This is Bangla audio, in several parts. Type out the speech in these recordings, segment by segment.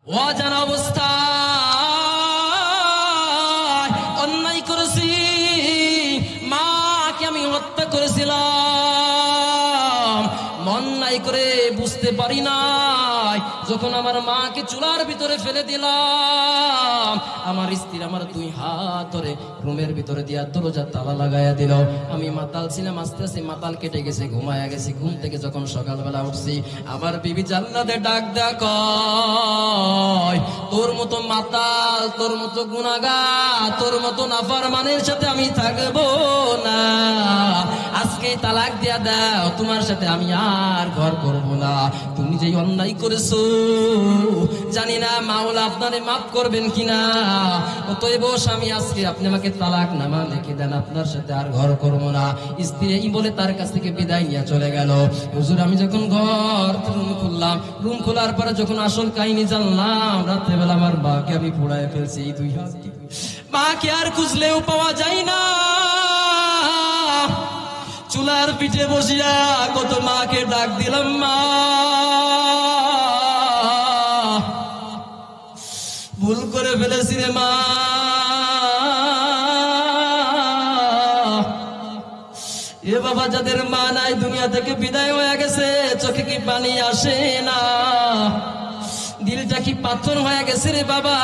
অজানা অবস্থা অন্যায় করেছি, মাকে আমি হত্যা করেছিলাম। অন্যায় করে বুঝতে পারি নাই, যখন আমার মাকে চুলার ভিতরে ফেলে দিলাম, আমার স্ত্রী আমার দুই হাত ধরে রুমের ভিতরে দিয়া দরজা তালা লাগাইয়া দিল। আমি মাতাল ছিলাম, আস্তে আস্তে মাতাল কেটে গেছে, ঘুমায়া গেছি। ঘুম থেকে যখন সকালবেলা উঠছি, আমার বিবি জান্নাতে ডাক দেখ, তোর মতো মাতাল, তোর মতো গুনাহগার, তোর মতো নাফরমানের সাথে আমি থাকবো না। আজকে তালাক দিয়া দাও, তোমার সাথে আমি আর ঘর করবো না। তুমি যেই অন্যায় করেছো, জানি না মাওলা আপনারে মাফ করবেন কিনা। অতএব স্বামী, আজকে আপনি আমাকে তালাক নামা লিখে দেন, আপনার সাথে আর ঘর করবো না। স্ত্রী এই বলে তার কাছ থেকে বিদায় নিয়ে চলে গেল। হুজুর, আমি যখন রুম খুললাম, রুম খোলার পরে যখন আসল কাহিনী জানলাম, রাত্রেবেলা আমার মাকে আমি পোড়ায় ফেলছি। এই দুই হাত মাকে আর খুঁজলেও পাওয়া যায় না। চুলার পিঠে বসিয়া কত মাকে ডাক দিলাম, মা ভুল করে ফেলেছি রে মা, এ বাবা যাদের মা নাই, দুনিয়া থেকে বিদায় হয়ে গেছে, চোখে কি পানি আসে না, দিলটা কি পাথর হয়ে গেছে রে বাবা।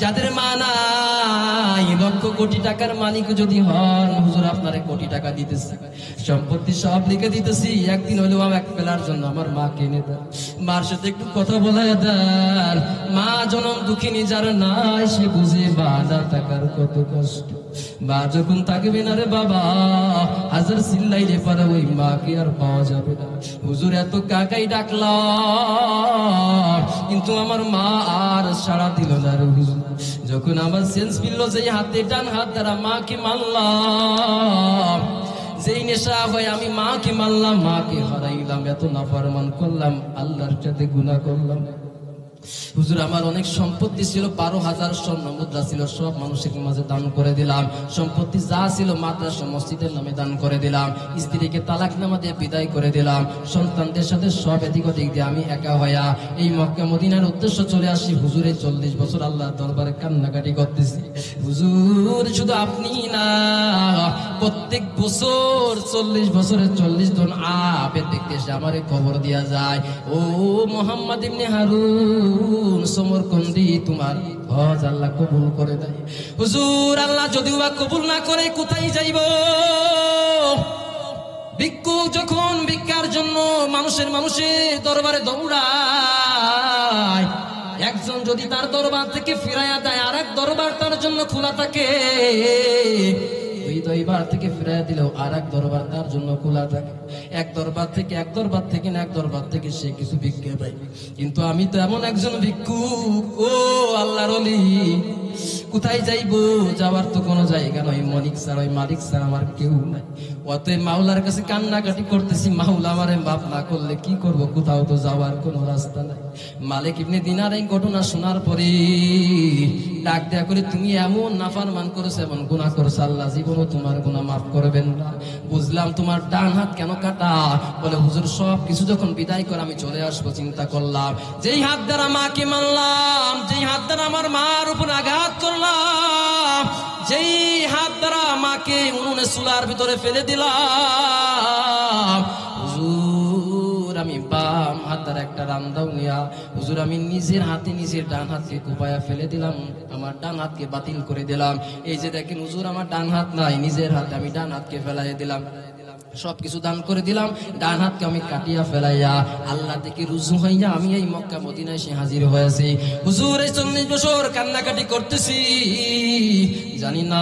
যাদের মা নাই, লক্ষ কোটি টাকার মালিক যদি হন, হুজুর আপনারে কোটি টাকা দিতেছি, সম্পত্তি সব লিখে দিতেছি, একদিন হলেও এক বেলার জন্য আমার মাকে এনে দেন, মার সাথে একটু কথা বলায় দেন। মা জনম দুঃখিনী যার নাই, সে বুঝে মা না থাকার কত কষ্ট। মা যখন থাকবে না রে বাবা, হাজার চিল্লাইলে পারে ওই মাকে আর পাওয়া যাবে না। হুজুর এত কাকাই ডাকলাম, কিন্তু আমার মা আর সাড়া দিল না রে হুজুর। যখন আমার সেন্স ফিরল, যে হাতে ডান হাত দ্বারা মাকে মারলাম, যেই নেশা হয় আমি মাকে মারলাম, মাকে হারাইলাম, এত নাফরমান করলাম, আল্লাহর সাথে গুনাহ করলাম। হুজুর, আমার অনেক সম্পত্তি ছিল, 12,000 স্বর্ণ মুদ্রা ছিল, সব মানুষের মাঝে দান করে দিলাম। সম্পত্তি যা ছিল মাদ্রাসা মসজিদের নামে দান করে দিলাম। স্ত্রীকে তালাক নামা দিয়ে বিদায় করে দিলাম। সন্তানদের সাথে সব এদিক ওদিক দিয়ে আমি একা হইয়া এই মক্কা মদিনার উদ্দেশ্য চলে আসি। হুজুরে 40 বছর আল্লাহর দরবারে কান্নাকাটি করতেছি। হুজুর, শুধু আপনি না, প্রত্যেক বছর 40 বছরে 40 জন আবেদ দেখতে এসে আমারে খবর দিয়া যায়, ও মোহাম্মদ ইবনে হারুন সমরকন্দি, তোমার হজ আল্লাহ কবুল করে দেয়। হুজুর, আল্লাহ যদিও বা কবুল না করে কোথায় যাইব? ভিক্ষুক যখন ভিক্ষার জন্য মানুষের দরবারে দৌড়ায়, একজন যদি তার দরবার থেকে ফিরাইয়া দেয়, আর এক দরবার তার জন্য খোলা থাকে। দুই দরবার থেকে ফিরাইয়া দিলেও আর এক দরবার তার জন্য খোলা থাকে। এক দরবার থেকে সে কিছু ভিক্ষা পায়। কিন্তু আমি তো এমন একজন ভিক্ষুক, ও আল্লাহর ওলি, কোথায় যাইব? যাওয়ার তো কোনো জায়গা নয়, মালিক ছাড়া, ওই মালিক ছাড়া আমার কেউ নাই। অতএব মাওলার কাছে কান্নাকাটি করতেছি, মাওলা আমারে মাফ না করলে কি করব? কোথাও তো যাওয়ার কোনো রাস্তা নাই। মালিক ইবনে দিনার এই ঘটনা শোনার পরে ডাক দেয়া করে, তুমি এমন নাফরমান করেছো, এমন গুনাহ করেছো, আল্লাহ জীবনও তোমার গুনাহ মাফ করবেন না। বুঝলাম তোমার ডান হাত কেন কাটা। বলে, হুজুর সব কিছু যখন বিদায় করে আমি চলে আসবো, চিন্তা করলাম, যেই হাত দ্বারা মাকে মারলাম, যেই হাত দ্বারা আমার মার উপর আঘাত করলাম, যেই হাত দ্বারা মাকে উনুনে চুলার ভিতরে ফেলে দিলাম, হুজুর আমি বাম হাত দ্বারা একটা রান্দাও নিয়া, হুজুর আমি নিজের হাতে নিজের ডান হাতকে কুপায়া ফেলে দিলাম, আমার ডান হাতকে বাতিল করে দিলাম। এই যে দেখেন হুজুর, আমার ডান হাত নাই, নিজের হাতে আমি ডান হাতকে ফেলাই দিলাম, সবকিছু দান করে দিলাম। ডান হাতকে আমি কাটিয়া ফেলাইয়া আল্লাহ থেকে রুজু হইয়া আমি এই মক্কা মদিনায় সে হাজির হয়েছি। হুজুর, এই 40 বছর কান্নাকাটি করতেছি, জানি না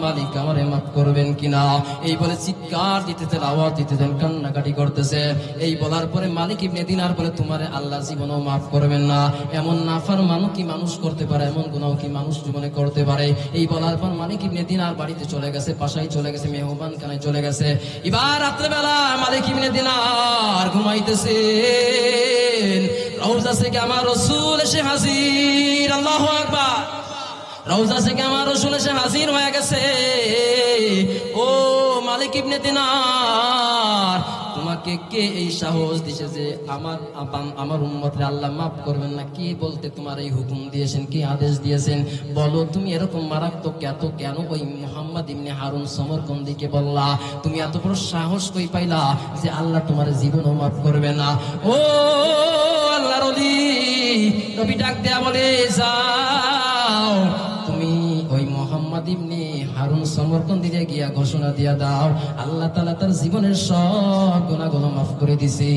মালিক আমারে মাফ করবেন কিনা। এই বলে চিৎকার দিতেছেন, আওয়াজ দিতেছেন, কান্নাকাটি করতেছে। এই বলার পরে মালিক ইবনে দিনার বলে, তোমারে আল্লাহ জীবনেও মাফ করবেন না। এমন নাফরমানও কি মানুষ করতে পারে? এমন গুনাহ কি মানুষ জীবনে করতে পারে? এই বলার পর মালিক ইবনে দিনার বাড়িতে চলে গেছে, পাশায় চলে গেছে, মেহমান খানায় চলে গেছে। এবার রাত্রেবেলা মালিক ইবনে দিনার ঘুমাইতেছেন, রওজা থেকে আমার রাসূল এসে হাজির। আল্লাহু আকবার। রওজা থেকে আমার রাসূল এসে হাজির হয়ে গেছে। ও মালিক ইবনে দিনার, তোমাকে আমাকে কে এই সাহস দিছে যে আমার উম্মতরে আল্লাহ মাফ করবেন না? কি বলতে তোমার এই হুকুম দিয়েছেন, কি আদেশ দিয়েছেন? বলো তুমি এরকম মারাত্মক কেন ওই মুহাম্মদ ইবনে হারুন সমরকন্দিকে বললা? তুমি এত বড় সাহস কই পাইলা যে আল্লাহ তোমার জীবনও মাফ করবে না? ও আল্লাহর ওলি, নবী ডাক দেয়া বলে, যাও তুমি ওই মুহাম্মদ ইবনে হারুন সমরকন্দিকে গিয়া ঘোষণা দিয়া দাও, আল্লাহ তাআলা তার জীবনের সব গুনাহগুলো মাফ করে দিছে।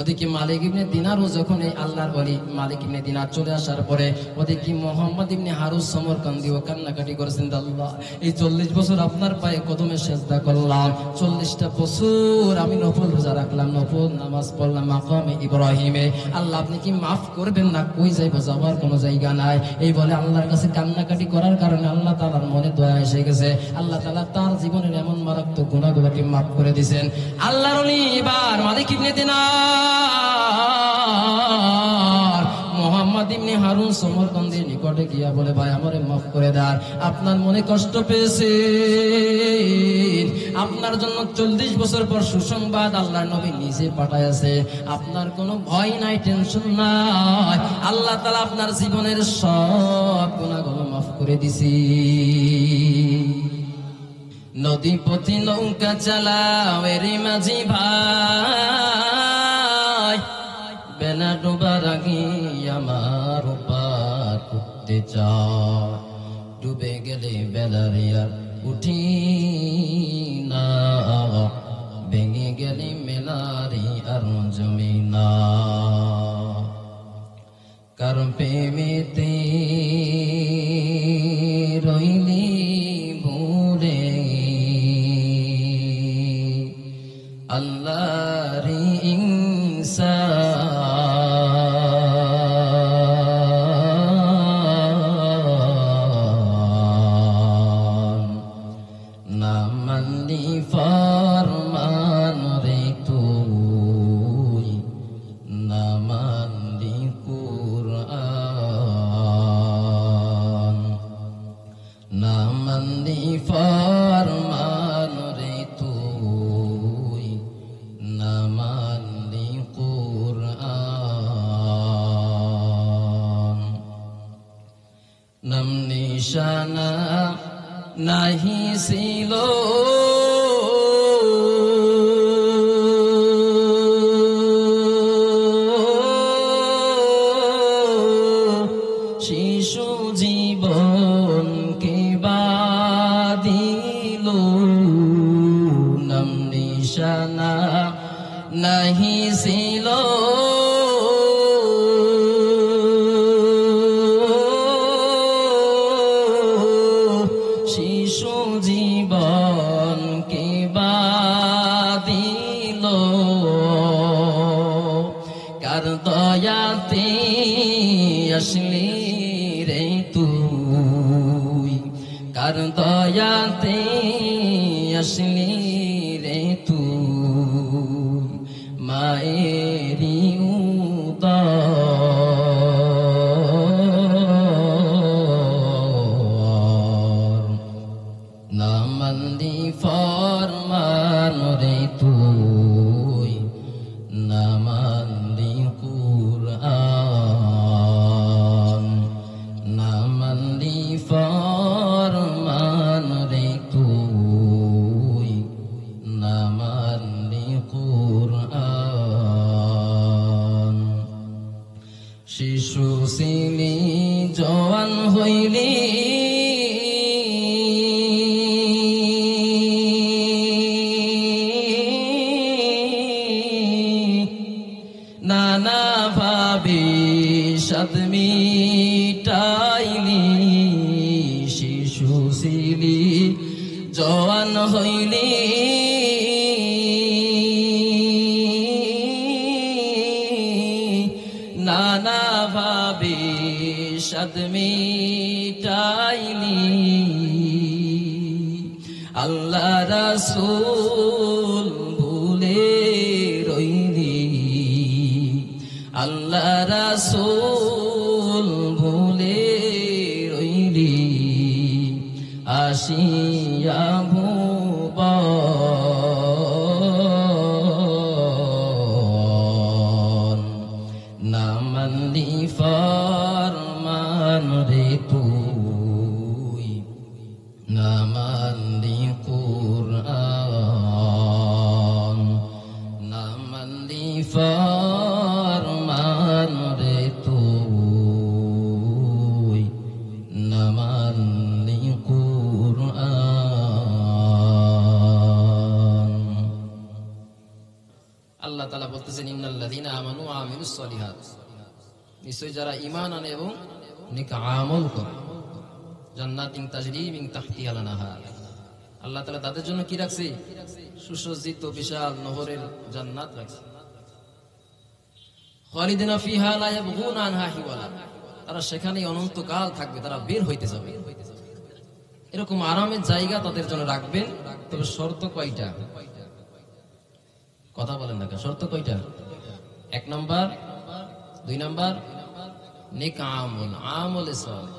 ওদিকে মালিক ইবনে দিনারও যখন এই আল্লাহর ওলি মালিক ইবনে দিনার চলে আসার পরে ওদিকে মুহাম্মদ ইবনে হারুন সমরকন্দিও কান্নাকাটি করেছেন, আল্লাহ এই 40 বছর আপনার পায়ে কদমে সেজদা করলাম, 40টা বছর আমি নফল রোজা রাখলাম, নফল নামাজ পড়লাম মাকামে ইব্রাহিমে, আল্লাহ আপনি কি মাফ করবেন না? কই যাইব, যাওয়ার কোনো জায়গা নাই। এই বলে আল্লাহর কাছে কান্নাকাটি করার কারণে আল্লাহ তাআলার মনে দয়া এসে গেছে, আল্লাহ তাআলা তার জীবনের এমন মারাত্মক গুনাহগুলোকে মাফ করে দিয়েছেন। আল্লাহর ওলি এবার মালিক ইবনে দিনার মুহাম্মদ ইবনে হারুন সমরকন্দির নিকটে গিয়া বলে, ভাই আমারে মাফ করে দেন, আপনার মনে কষ্ট পেয়েছে, আপনার জন্য 40 বছর পর সুসংবাদ আল্লাহর নবী নিজে পাঠাইছে, আপনার কোনো ভয় নাই, টেনশন নাই, আল্লাহ তাআলা আপনার জীবনের সব গুনাহগুলো মাফ করে দিছি। নদী পথে নৌকা চালাও এরি মাঝি ভাই, বেলা ডোবার আগে আমার পার করতে চাও, ডুবে গেলে বেলারে আর উঠি না, ভেঙে গেলে মেলারি আর জমি না, কারণ প্রেমেতে রইলি ভুলে আল্লাহর ইনসান, না মানলি ফরমান রে তুই, না মানলি কুরআন, না মানলি ফরমান রে তুই, না মানলি কুরআন, নাম নিশানা নাহি ছিল শিশু জীবন কে বাদিল, নাম নিশানা নাহি ছিল শিশু জীবন কে বাদিল, কার দয়াতে আসলি রে তুই, কার দয়াতে আসলি রে তুই, মায়েরি উদর, না মানলি ফরমান রে তুই, না মানলি কুরআন, না মানলি ফরমান রে তুই, না মানলি কুরআন, শিশু ছিলি জওয়ান হইলি নানা ভাবে সাদ মিটাইলি, শিশু ছিলি জওয়ান হইলি নানা ভাবে সাদ মিটাইলি, আল্লাহ রাসূল ভুলে রইলি, আল্লাহ রাসূল ভুলে রইলি, আসিয়া ভুবন ফরমান রে তুই না মানলি কুরআন। আল্লাহ তাআলা বলতেছেন ইন্নাল্লাযীনা আমানু ওয়া আমিলুস সলিহাত, নিশ্চয় যারা ঈমান আনে এবং নেক আমল করে, জান্নাতিন তাজরি মিন তাহতিহাল আনহার, আল্লাহ তাআলা তাদের জন্য কি রাখছে? সুসজ্জিত বিশাল নহরের জান্নাত রাখছে। খালিদিনা ফিহা লা ইয়াবগুনা আনহা হিওয়ালা, তারা সেখানেই অনন্তকাল থাকবে, তারা বের হইতে যাবে। এরকম আরামের জায়গা তাদের জন্য রাখবেন। তবে শর্ত কয়টা? কথা বলেন না, শর্ত কয়টা? 1 নাম্বার, 2 নাম্বার নেক আমল, আমলে সালেহ।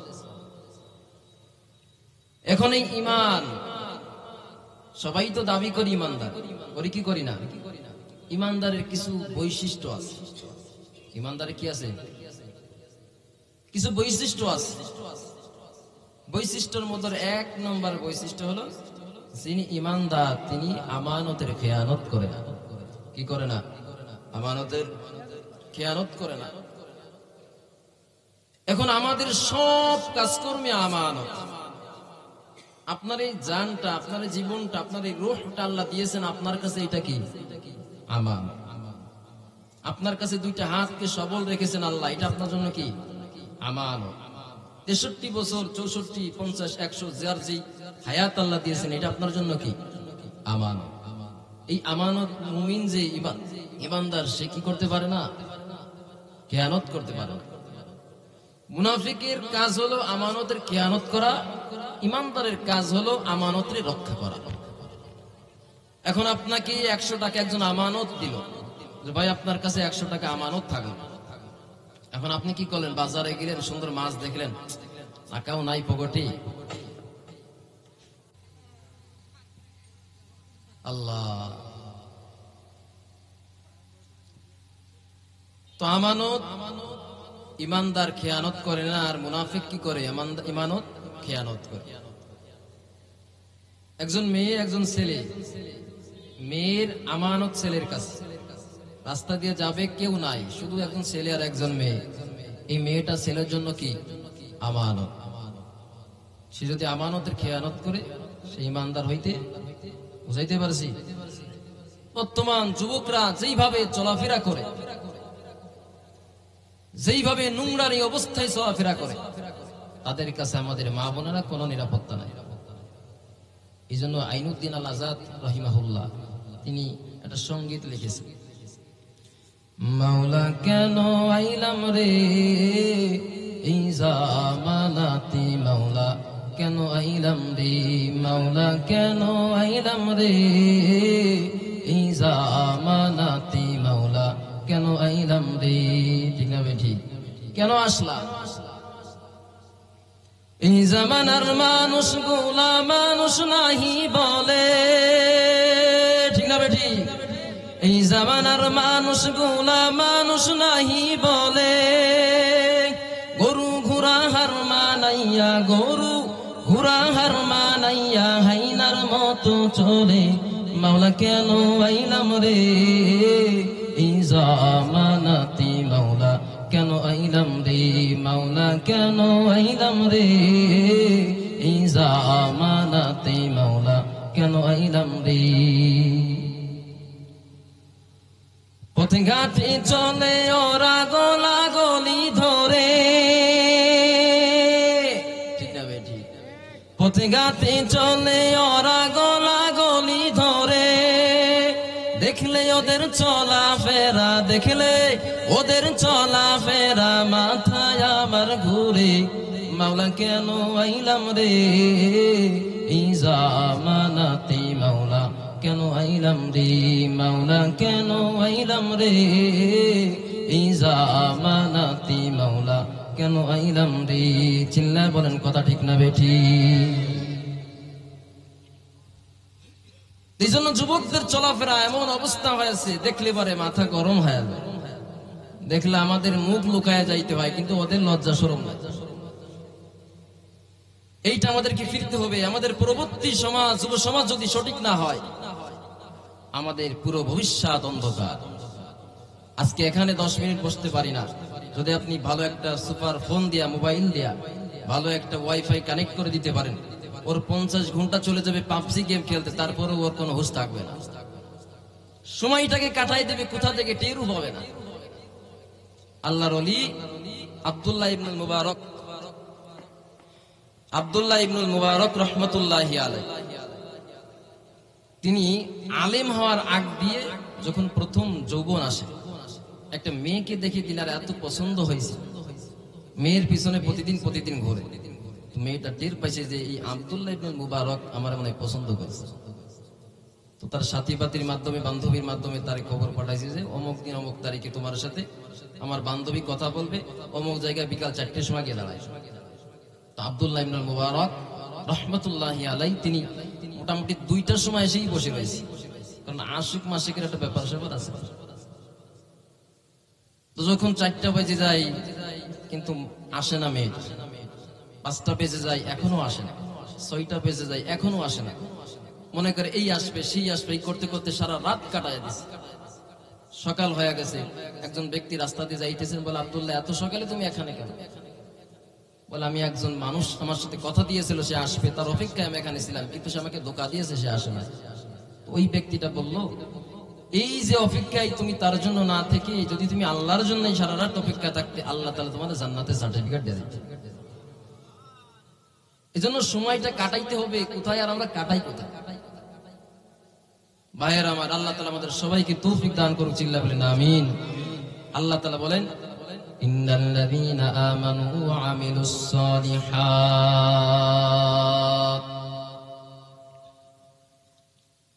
এখন এই ঈমান, সবাই তো দাবি করি ঈমানদার, করি কি করি না? ঈমানদারের কিছু বৈশিষ্ট্য আছে। ঈমানদারের কি আছে? কিছু বৈশিষ্ট্য আছে। বৈশিষ্ট্যের মধ্যে 1 নম্বর বৈশিষ্ট্য হলো, যিনি ঈমানদার তিনি আমানতের খেয়ানত করে না। কি করে না? আমানতের খেয়ানত করে না। এখন আমাদের সব কাজকর্মে আমানত। আপনার এই জানটা, আপনার এই জীবনটা, আপনার এই রূহটা আল্লাহ দিয়েছেন আপনার কাছে, এটা কি? আমানত। আপনার কাছে 2টা হাতকে সবল রেখেছেন আল্লাহ, এটা আপনার জন্য কি? আমানত। 63 বছর, 64, 50, 100 যার যেই হায়াত আল্লাহ দিয়েছেন, এটা আপনার জন্য কি? আমানত। এই আমানত মুমিন যে ঈমানদার, সে কি করতে পারে না? খেয়ানত করতে পারে না। মুনাফিকের কাজ হলো আমানতের খেয়ানত করা, ঈমানদারের কাজ হলো আমানতের রক্ষা করা। এখন আপনাকে 100 টাকা একজন আমানত দিল, যে ভাই আপনার কাছে 100 টাকা আমানত থাকলো। এখন আপনি কি করলেন? বাজারে গেলেন, সুন্দর মাছ দেখলেন, টাকাও নাই পকেটে। আল্লাহ, তো আমানত ঈমানদার খেয়ানত করে না, আর মুনাফিক কি করে? ঈমানত খেয়ানত করে। একজন মেয়ে, একজন ছেলে, মেয়ের আমানত ছেলের কাছে, রাস্তা দিয়ে যাবে, কেউ নাই, শুধু একজন ছেলে আর একজন মেয়ে। এই মেয়েটা ছেলের জন্য কি? আমানত। সে যদি আমানতের খেয়ানত করে, সে ঈমানদার হইতে, বুঝাইতে পারছি? বর্তমান যুবকরা যেইভাবে চলাফেরা করে, যেইভাবে নোংরার অবস্থায় চলাফেরা করে, তাদের কাছে আমাদের মা বোনেরা কোনো নিরাপত্তা নাই। এই জন্য আইনুদ্দিন আল আজাদ রহিমাহুল্লাহ তিনি একটা সঙ্গীত লিখেছেন, মাওলা কেন আইলাম রে এই জামানাতে, মাওলা কেন আইলাম রে, মাওলা কেন আইলাম রে এই জামানাতে, মাওলা কেন আইলাম রে। ঠিক না বেঠি? কেন আসলাম? এই জামানার মানুষ গুলা মানুষ নাহি বলে। ঠিক না বেঠি? এই জামানার মানুষ গুলা মানুষ নাহি বলে। গরু ঘোড়া হার মানাইয়া, গরু ঘোড়া হার মানাইয়া হাইনার মতো চলে, মাওলা কেন আইলাম রে এই জামানাতে, মাওলা কেন আইলাম রে, মাওলা কেন আইলাম রে এই জামানাতে, মাওলা কেন আইলাম রে। পথে ঘাটে চলে ওরা গলা গলি ধরে। ঠিক না বেঠি? পথে ঘাটে চলে ওরা গলা গলি ধরে। দেখলে ওদের চলা ফেরা, দেখলে ওদের চলা ফেরা, মাথায় আমার ঘুরে, মাওলা কেন আইলাম রে এই জামানাতে, মাওলা কেন আইলাম রে, মাওলা কেন আইলাম রে এই জামানাতে, মাওলা কেন আইলাম রে। চিল্লায় বলেন কথা ঠিক না বেঠি? এই জন্য যুবকদের চলাফেরা এমন অবস্থা হয়েছে, দেখলে পরে মাথা গরম হয়ে যায়। দেখলে আমাদের মুখ লুকায় যাইতে হয়, কিন্তু ওদের লজ্জা শরম নাই। এইটা আমাদেরকে ফিরতে হবে। আমাদের পরবর্তী সমাজ, যুব সমাজ যদি সঠিক না হয়, আমাদের পুরো ভবিষ্যৎ অন্ধকার। আজকে এখানে 10 মিনিট বসতে পারি না, যদি আপনি ভালো একটা সুপার ফোন দিয়া, মোবাইল দিয়া ভালো একটা ওয়াইফাই কানেক্ট করে দিতে পারেন, ওর 50 ঘন্টা চলে যাবে পাবজি গেম খেলতে, তারপরেও ওর কোনো হুঁশ থাকবে না, সময়টাকে কাটাই দেবে কোথা থেকে টেরও হবে না। আল্লাহর ওলি আব্দুল্লাহ ইবনুল মুবারক রহমতুল্লাহি আলাইহি, তিনি আলেম হওয়ার আগ দিয়ে যখন প্রথম যৌবন আসে, একটা মেয়েকে দেখে তিনার এত পছন্দ হয়েছে, মেয়ের পিছনে প্রতিদিন ঘুরে। মেয়েটা টের পাইছে যে এই আব্দুল্লাহ ইবনুল মুবারক আমার মনে পছন্দ করেছে, তো তার সাথী পাতির মাধ্যমে, বান্ধবীর মাধ্যমে তার খবর পাঠাইছে যে অমুক দিন অমুক তারিখে তোমার সাথে আমার বান্ধবী কথা বলবে, অমুক জায়গায় বিকাল 4টের সময় গিয়ে দাঁড়ায়। তো আব্দুল্লাহ ইবনুল মুবারক রহমতুল্লাহি আলাইহি তিনি মোটামুটি 2টার সময় এসেই বসে রয়েছে, কারণ আশিক মাসিকের একটা ব্যাপার স্যাপার আছে। তো যখন 4টা বেজে যায় কিন্তু আসে না মেয়ে, 5টা বেজে যায় এখনো আসে না, 6টা বেজে যায় এখনো আসে না, মনে করে এই আসবে সেই আসবে, এই করতে করতে সারা রাত কাটায় দিছে। সকাল হয়ে গেছে, একজন ব্যক্তি রাস্তা দিয়ে যাইতেছেন, বলে আব্দুল্লাহ এত সকালে তুমি এখানে কেন? বলে আমি একজন মানুষ আমার সাথে কথা দিয়েছিল সে আসবে, তার অপেক্ষায় আমি এখানে ছিলাম, কিন্তু সে আমাকে ধোঁকা দিয়েছে, সে আসে না। ওই ব্যক্তিটা বলল, এই যে অপেক্ষায় তুমি তার জন্য না থেকে যদি তুমি আল্লাহর জন্য সারা রাত অপেক্ষা থাকতে, আল্লাহ তাআলা তোমাদের জান্নাতের সার্টিফিকেট দিয়ে দিত। এজন্য সময়টা কাটাইতে হবে কোথায়, আর আমরা কাটাই কোথায়? ভাইয়ের আমার, আল্লাহ তাআলা আমাদের সবাইকে তৌফিক দান করুক, চিল্লা বলেন আমিন। আল্লাহ তাআলা বলেন, ইন্নাল্লাযীনা আমানু ওয়া আমিলুস সালিহাত,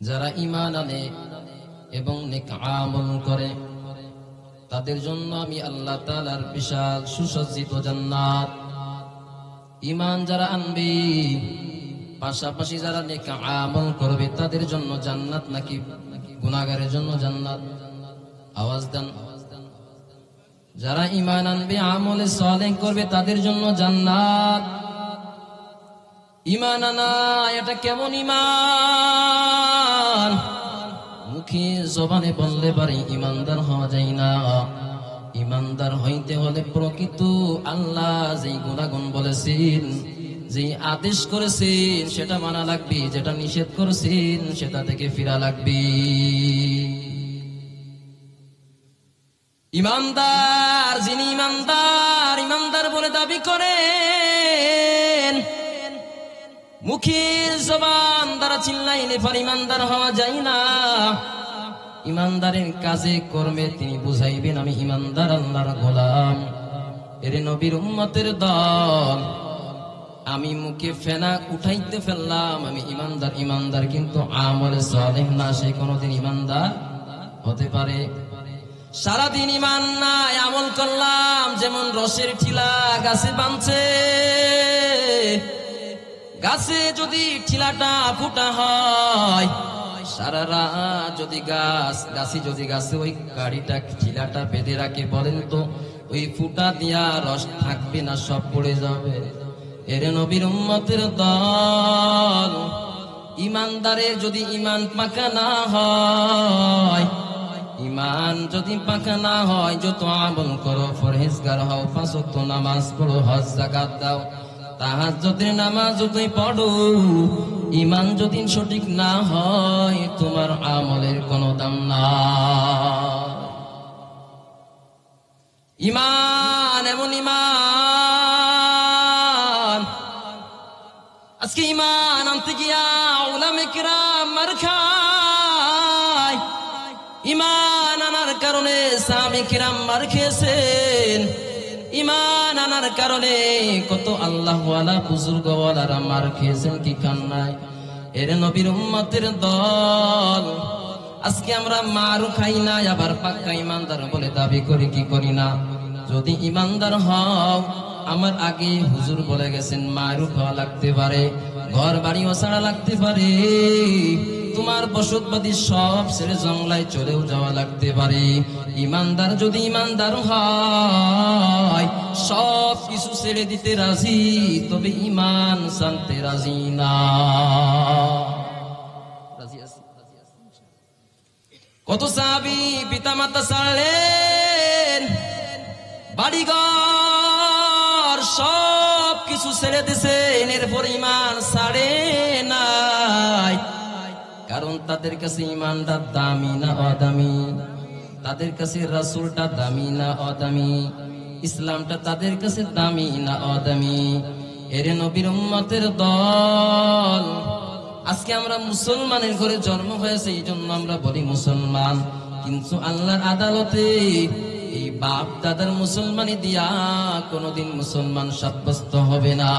যারা ঈমান আনে এবং নেক আমল করে তাদের জন্য আমি আল্লাহ তাআলার বিশাল সুসজ্জিত জান্নাত। ঈমান যারা আনবে পাশাপাশি যারা নেক আমল করবে তাদের জন্য জান্নাত, নাকি গুনাহগারের জন্য জান্নাত? আওয়াজ দেন। যারা ঈমান আনবে, আমলে সালেহ করবে তাদের জন্য জান্নাত। ঈমান আনা এটা কেমন ঈমান? মুখে জবানে বললে পারে ঈমানদার হওয়া যায় না। ঈমানদার হইতে হলে প্রকৃত আল্লাহ যেই গুণাগুণ বলেছেন, যে আদেশ করেছেন সেটা মানা লাগবে, যেটা নিষেধ করেছেন সেটা থেকে ফিরা লাগবে। ইমানদার যিনি ইমানদার বলে দাবি করেন, মুখের জবান দ্বারা চিল্লাইলে পর ইমানদার হওয়া যায় না। ইমানদারের কাজে কর্মে তিনি বুঝাইবেন আমি ইমানদার, আল্লাহর গোলাম। এর নবীর উম্মতের দল, আমি মুখে ফেনা উঠাইতে ফেললাম আমি ইমানদার, কিন্তু আমলে সালেহ না, সে কোনদিন ইমানদার হতে পারে? সারাদিন ঈমান নাই, আমল করলাম যেমন রসের ঠিলা গাছে বাঁধছে, গাছে যদি ঠিলাটা ফুটা হয়, সারা রাত যদি গাছে ওই গাড়িটা ঠিলাটা বেঁধে রাখে, বলেন তো ওই ফুটা দিয়া রস থাকবে না, সব পড়ে যাবে? এর নবীর উম্মতের দল, ইমানদারের যদি ঈমান পাকা না হয়, ঈমান যদি পাকা না হয়, যত আমল করো, পরহেজগার হও, 5 ওয়াক্ত নামাজ পড়ো, হজ যাকাত দাও, তাহাজ্জুদের নামাজ যতই পড়ো, ঈমান যদি সঠিক না হয় তোমার আমলের কোনো দাম নাই। ঈমান এমন ঈমান, আজকে ঈমান আনতে গিয়া উলামে কিরাম মার খায়। ঈমান আনার কারণে সাহাবায়ে কিরাম মার খেয়েছেন। ঈমান আনার কারণে কত আল্লাহওয়ালা বুজুর্গওয়ালারা মার খেয়েছেন, কি খান নাই? এর নবীর উম্মতের দল, আজকে আমরা মারও খাই না, আবার পাক্কা ঈমানদার বলে দাবি করি, কি করি না? যদি ঈমানদার হও, আমার আগে হুজুর বলে গেছেন মারও খাওয়া লাগতে পারে, ঘর বাড়িও ছাড়া লাগতে পারে, তোমার বসতবাদী সব ছেড়ে জঙ্গলায় চলেও যাওয়া লাগতে পারে। ঈমানদার যদি ঈমানদার হয়, সব কিছু ছেড়ে দিতে রাজি, তবে ঈমান জানতে রাজি না। কত সাহাবী পিতা মাতা ছাড়লেন, বাড়িঘর সব কিছু ছেড়ে দিছে, এরপর ইমান ছাড়ে নাই। কারণ তাদের কাছে ইমানটা দামি না অদামি, তাদের কাছে রাসূলটা দামি না অদামি, ইসলামটা তাদের কাছে দামি না অদামি। এরে নবীর উম্মতের দল, আজকে আমরা মুসলমানের ঘরে জন্ম হয়েছে, এই জন্য আমরা বলি মুসলমান। কিন্তু আল্লাহর আদালতে এই বাপ দাদার মুসলমানি দিয়া কোনদিন মুসলমান সাব্যস্ত হবে না।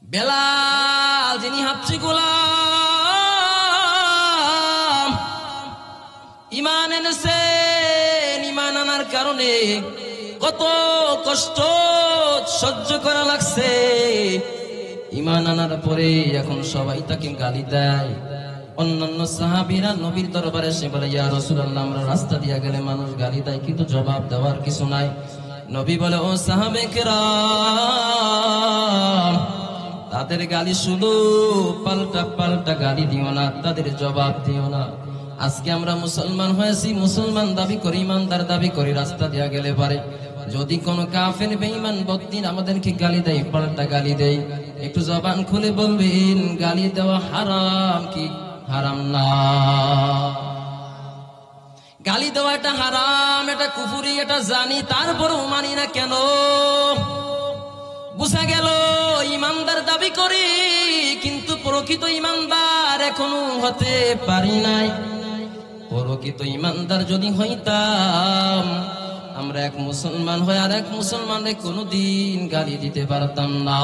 বেলাল যিনি হাবশী গোলাম, ঈমান এনেছেন, ঈমান আনার কারণে কত কষ্ট সহ্য করা লাগছে। ঈমান আনার পরে এখন সবাই তাকে গালি দেয়। অন্যান্য সাহাবীরা নবীর দরবারে এসে বলে, ইয়া রাসূলুল্লাহ, আমরা রাস্তা দিয়ে গেলে মানুষ গালি দেয়, কিন্তু জবাব দেওয়ার কিছু নাই। নবী বলে, ও সাহাবে কেরাম, তাদের গালি শুনো, পাল্টা পাল্টা গালি দিও না, তাদের জবাব দিও না। আজকে আমরা মুসলমান হয়েছি, মুসলমান দাবি করি, ইমানদার দাবি করি, রাস্তা দিয়া গেলে পারে যদি কোনো কাফের বেঈমান বদ্দিন আমাদেরকে গালি দেয়, পাল্টা গালি দেয়, একটু জবান খুলে বলবেন গালি দেওয়া হারাম কি হারাম না? গালি দেওয়া এটা হারাম, এটা কুফরি, এটা জানি, তারপরও মানি না কেন? বুঝা গেল ইমানদার দাবি করি, কিন্তু প্রকৃত ইমানদার এখনো হতে পারি নাই। প্রকৃত ইমানদার যদি হইতাম, আমরা এক মুসলমান হয়ে আর এক মুসলমানকে কোনদিন গালি দিতে পারতাম না।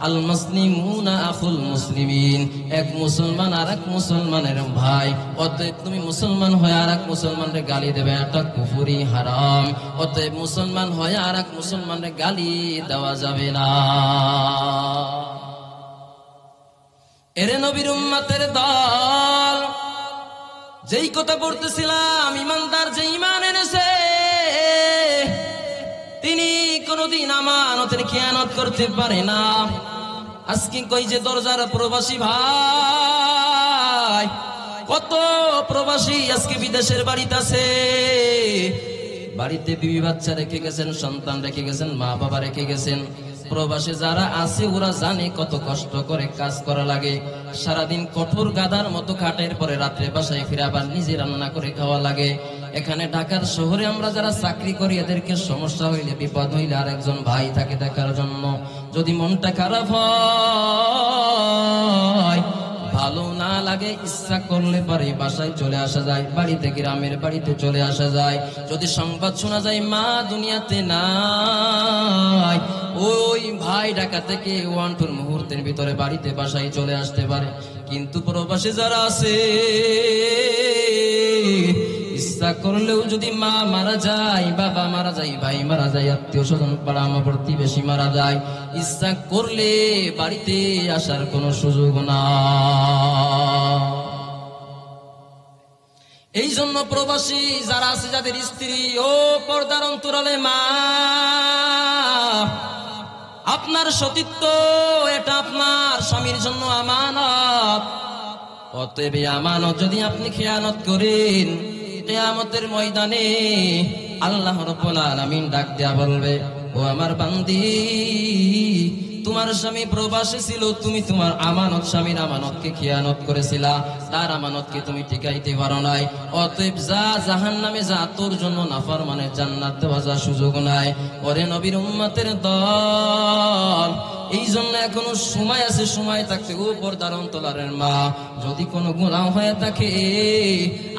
আল মুসলিমুনা আখুল মুসলিমিন, এক মুসলমান আর এক মুসলমানের ভাই। অতএব তুমি মুসলমান হয়ে আর এক মুসলমানকে গালি দেবে, এটা কুফরি, হারাম। অতএব মুসলমান হয়ে আর এক মুসলমানকে গালি দেওয়া যাবে না। এরে নবীর উম্মতের দল, যেই কথা বলতেছিলাম, ইমানদার যে ঈমান এনেছে তিনি কোনদিন আমানতের খেয়ানত করতে পারে না। আজকে কই যে দরজার প্রবাসী ভাই, কত প্রবাসী আজকে বিদেশের বাড়িতে আছে, বাড়িতে বিবি বাচ্চা রেখে গেছেন, সন্তান রেখে গেছেন, মা বাবা রেখে গেছেন। প্রবাসে যারা আছে ওরা জানে কত কষ্ট করে কাজ করা লাগে। সারাদিন কঠোর গাদার মতো খাটের পরে রাত্রে বাসায় ফিরে আবার নিজে রান্না করে খাওয়া লাগে। এখানে ঢাকার শহরে আমরা যারা চাকরি করি, এদেরকে সমস্যা হইলে, বিপদ হইলে আরেকজন ভাই থাকে দেখার জন্য। যদি মনটা খারাপ হয়, ভালো না লাগে, ইচ্ছা করলে পারে বাসায় চলে আসা যায়, বাড়িতে গ্রামের বাড়িতে চলে আসা যায়। যদি সংবাদ শোনা যায় মা দুনিয়াতে নাই, ওই ভাই ঢাকা থেকে 1-2 মুহূর্তের ভিতরে বাড়িতে বাসায় চলে আসতে পারে। কিন্তু প্রবাসী যারা আছে, ইচ্ছা করলেও যদি মা মারা যায়, বাবা মারা যায়, ভাই মারা যায়, আত্মীয় স্বজন পাড়া প্রতিবেশী মারা যায়, ইচ্ছা করলে বাড়িতে আসার কোনো সুযোগ না। এই জন্য প্রবাসী যারা আছে, যাদের স্ত্রী ও পর্দার অন্তরালে মা, আপনার সতীত্ব এটা আপনার স্বামীর জন্য আমানত। অতএব আমানত যদি আপনি খেয়ানত করেন, কিয়ামতের ময়দানে আল্লাহ রাব্বুল আলামিন ডাক দেয়া বলবে, ও আমার বান্দি, তোমার স্বামী প্রবাসে ছিল, তুমি তোমার আমানত, স্বামীর আমানতকে খেয়ানত করেছিলা, তার আমানতকে তুমি টিকাইতে পারো নাই। অতএব যা, জাহান্নামে যা, তোর জন্য নাফরমানের জান্নাত দেওয়া যা সুযোগ নাই। ওরে নবীর উম্মতের দল, এই জন্য এখনো সময় আছে, সময় থাকতে ও পর্দার অন্তরালের মা, যদি কোনো গুনাহ হয়ে থাকে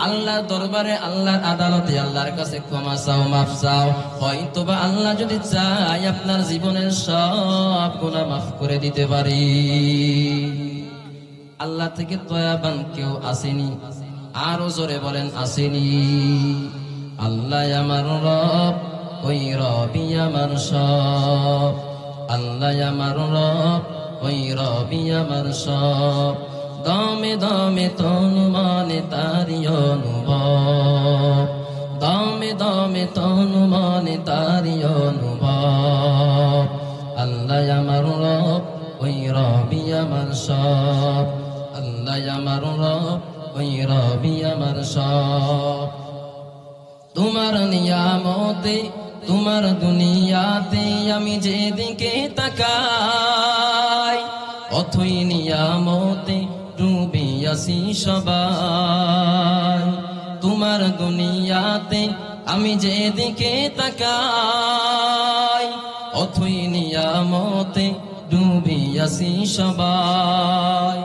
আল্লাহর দরবারে, আল্লাহর আদালতে, আল্লাহর কাছে ক্ষমা চাও, মাফ চাও। হয়তোবা আল্লাহ যদি চায় আপনার জীবনের সব গুনাহ মাফ করে দিতে পারি। আল্লাহ থেকে দয়াবান কেউ আসেনি? আরো জোরে বলেন, আসেনি? আল্লাহ আমার রব, ওই রবি আমার সব। আল্লাহ আমার রব, ওই রবি আমার সব। দমে দমে তন মনে তারি অনুভব, দমে দমে তন মনে তারি অনুভব। আল্লাহ আমার রব, ওই রবি আমার সব। আল্লাহ আমার রব, ওই রবি আমার সব। তোমার নিয়ামতে তোমার দুনিয়াতে আমি যেদিকে তাকাই অথই নিয়ামতে ডুবে আসি সবাই তোমার দুনিয়াতে আমি যেদিকে তাকাই অথই নিয়ামতে ডুবে আসি সবাই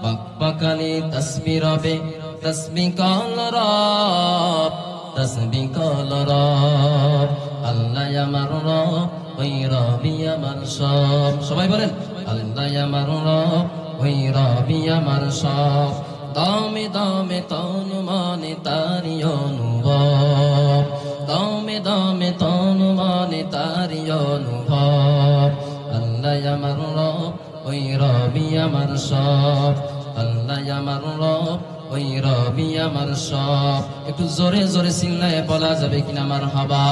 বাকবাকালে তাসবিহ রবে তাসবিহ কল রব তাসবিহ কল রব আল্লাহ আমার রব ওই রবি আমার সব সবাই বলেন আল্লাহ আমার রব ওই রবি আমার সব দমে দমে তন মনে তারি অনুভব দমে দমে তন মনে তারি অনুভব আল্লাহ আমার রব ওই রবি আমার সব আল্লাহ আমার রব ওই রবি আমার সব একটু জোরে জোরে চিল্লায় বলা যাবে কিনা মারহাবা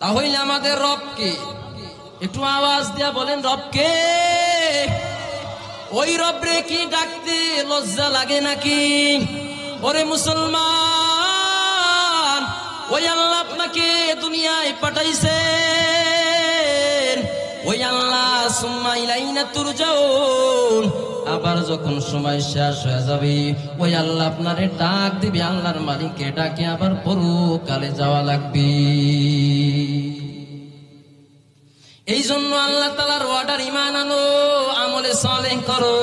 তাহলে আমাদের রবকে একটু আওয়াজ দিয়া বলেন রবকে ওই রবরে কি ডাকতে লজ্জা লাগে নাকি ওরে মুসলমান ওই আল্লাহ আপনাকে দুনিয়ায় পাঠাইছেন ওই আল্লাহ সুম্মা ইলাইনা তুরজাউন আবার যখন সময় শেষ হয়ে যাবে ওই আল্লাহ আপনারে ডাক দিবে আল্লাহর মালিককে ডাকে আবার পরকালে যাওয়া লাগবে এই জন্য আল্লাহ তাআলার ওয়ার্ডার ঈমান আনো আমলে সালেহ করো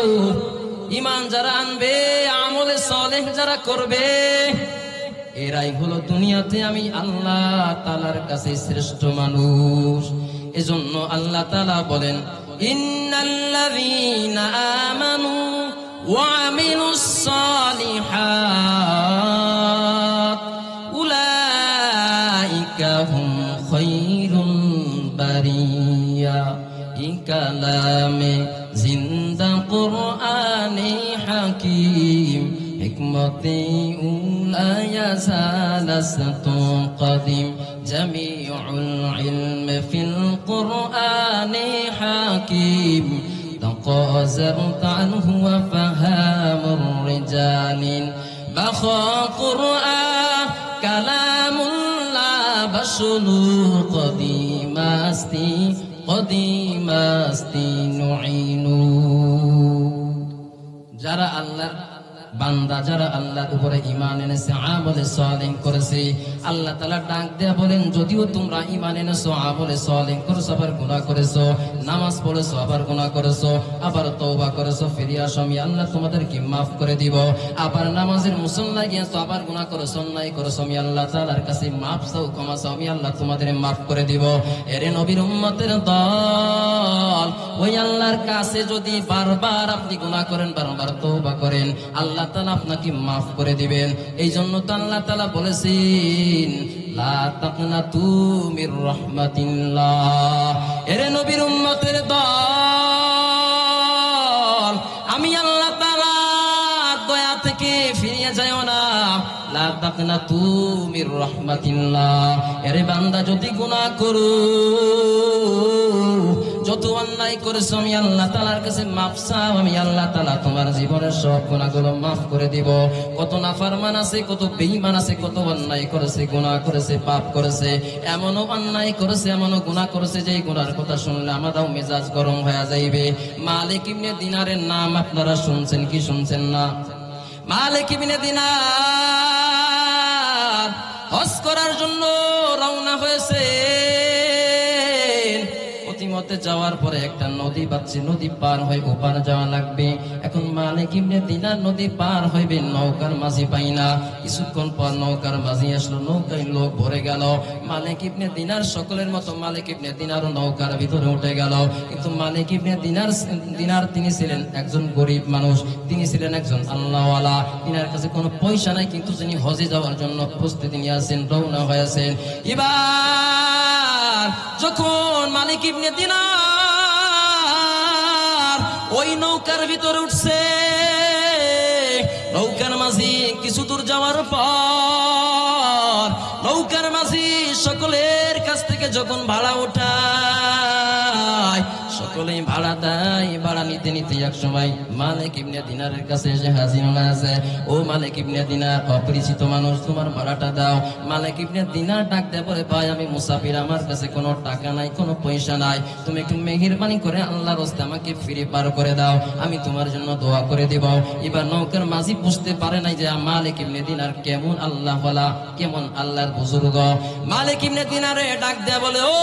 ঈমান যারা আনবে আমলে সালেহ যারা করবে এরাই হলো দুনিয়াতে আমি আল্লাহ তাআলার কাছে শ্রেষ্ঠ মানুষ এজন্য আল্লাহ তাআলা বলেন ইন্নাল্লাযীনা আমানু ওয়া আমিলুস সালিহাত উলাইকা হুম খায়রুল বারিয়া ই কালামে জিন্দা কুরআনে হাকীম হিকমতে উলায়া সালাসাতু কদিম জামিউল ইলম ফিল কুরআনে হাকীম تقاذرت عنه وفهام الرجال بخا قرآن كلام الله بشر قديم استي نعين যারা আল্লাহর বান্দা যারা আল্লাহর উপরে ঈমান এনেছে আমলে সালেহ করেছে আল্লাহ তাআলা ডাক দেয়া বলেন যদিও তোমরা ঈমান এনেছো আমলে সালেহ করেছো আবার গুনাহ করেছো নামাজ পড়েছো আবার গুনাহ করেছো আবার তওবা করেছো ফিরে আসো আমি আল্লাহ তোমাদেরকে maaf করে দিব আবার নামাজের মুসল্লা গিয়েছো আবার গুনাহ করেছো অন্যায় করেছো আমি আল্লাহ তাআলার কাছে maaf চাও ক্ষমা চাও আমি আল্লাহ তোমাদের maaf করে দিব এরে নবীর উম্মতের দল ওই আল্লাহর কাছে যদি বারবার আপনি গুনাহ করেন বারবার তওবা করেন আল্লাহ তাআলা আপনাকে maaf করে দিবেন এই জন্য তো আল্লাহ তাআলা বলেছেন লা তাকনাতু মির রাহমাতিল্লাহ এরে নবীর উম্মতের দল আমি আল্লাহ তাআলা দয়া থেকে ফিরে যাও না লা তাকনাতু মির রাহমাতিল্লাহ এরে বান্দা যদি গুনাহ করো যত অন্যায় করেছো আমি আল্লাহ তাআলার কাছে maaf চাও আমি আল্লাহ তাআলা তোমার জীবনের সব গুনাহগুলো maaf করে দিব কত নাফরমান আছে কত বেঈমান আছে কত অন্যায় করেছে গুনাহ করেছে পাপ করেছে এমনও অন্যায় করেছে এমনও গুনাহ করেছে যে গুনার কথা শুনলে আমারও মেজাজ গরম হয়ে যাইবে মালিক ইবনে দিনারের নাম আপনারা শুনছেন কি শুনছেন না মালিক ইবনে দিনার হজ করার জন্য রওনা হয়েছে মতে যাওয়ার পরে একটা নদী পাচ্ছে নদী পার হয়ে ওপার যাওয়া লাগবে এখন মালিক ইবনে দিনার নদী পার হইবে নৌকার মাঝি পাই না কিছুক্ষণ পর নৌকার মাঝি আসলো নৌকায় লোক ভরে গেল মালিক ইবনে দিনার সকলের মতো মালিক ইবনে দিনারও নৌকার ভিতরে উঠে গেল কিন্তু মালিক ইবনে দিনার তিনি ছিলেন একজন গরিব মানুষ তিনি ছিলেন একজন আল্লাহওয়ালা তিনার কাছে কোনো পয়সা নাই কিন্তু তিনি হজে যাওয়ার জন্য প্রস্তুতি নিয়ে আছেন রওনা হয়েছেন এবার যখন মালিক ইবনে দিনার ওই নৌকার ভিতরে উঠছে নৌকার মাঝি কিছু দূর যাওয়ার পর নৌকার মাঝি সকলের কাছ থেকে যখন ভাড়া ওঠায় সকলেই ভাড়া দেয়। ভাড়া নিতে নিতে এক সময় মালিক ইবনে দিনারের কাছে এসে হাজির হয়েছে। ও মালিক ইবনে দিনার, অপরিচিত মানুষ, তোমার ভাড়াটা দাও। মালিক ইবনে দিনার ডাক দেয়, বলে ভাই আমি মুসাফির, আমার কাছে কোনো টাকা নাই, কোনো পয়সা নাই, তুমি একটু মেহেরবানি করে আল্লাহর রাস্তায় আমাকে ফিরে পার করে দাও, আমি তোমার জন্য দোয়া করে দেব। এবার নৌকার মাঝি বুঝতে পারে নাই যে মালিক ইবনে দিনার কেমন আল্লাহ ওয়ালা, কেমন আল্লাহর বুজুর্গ। মালিক ইবনে দিনারে ডাক দেয়া বলে, ও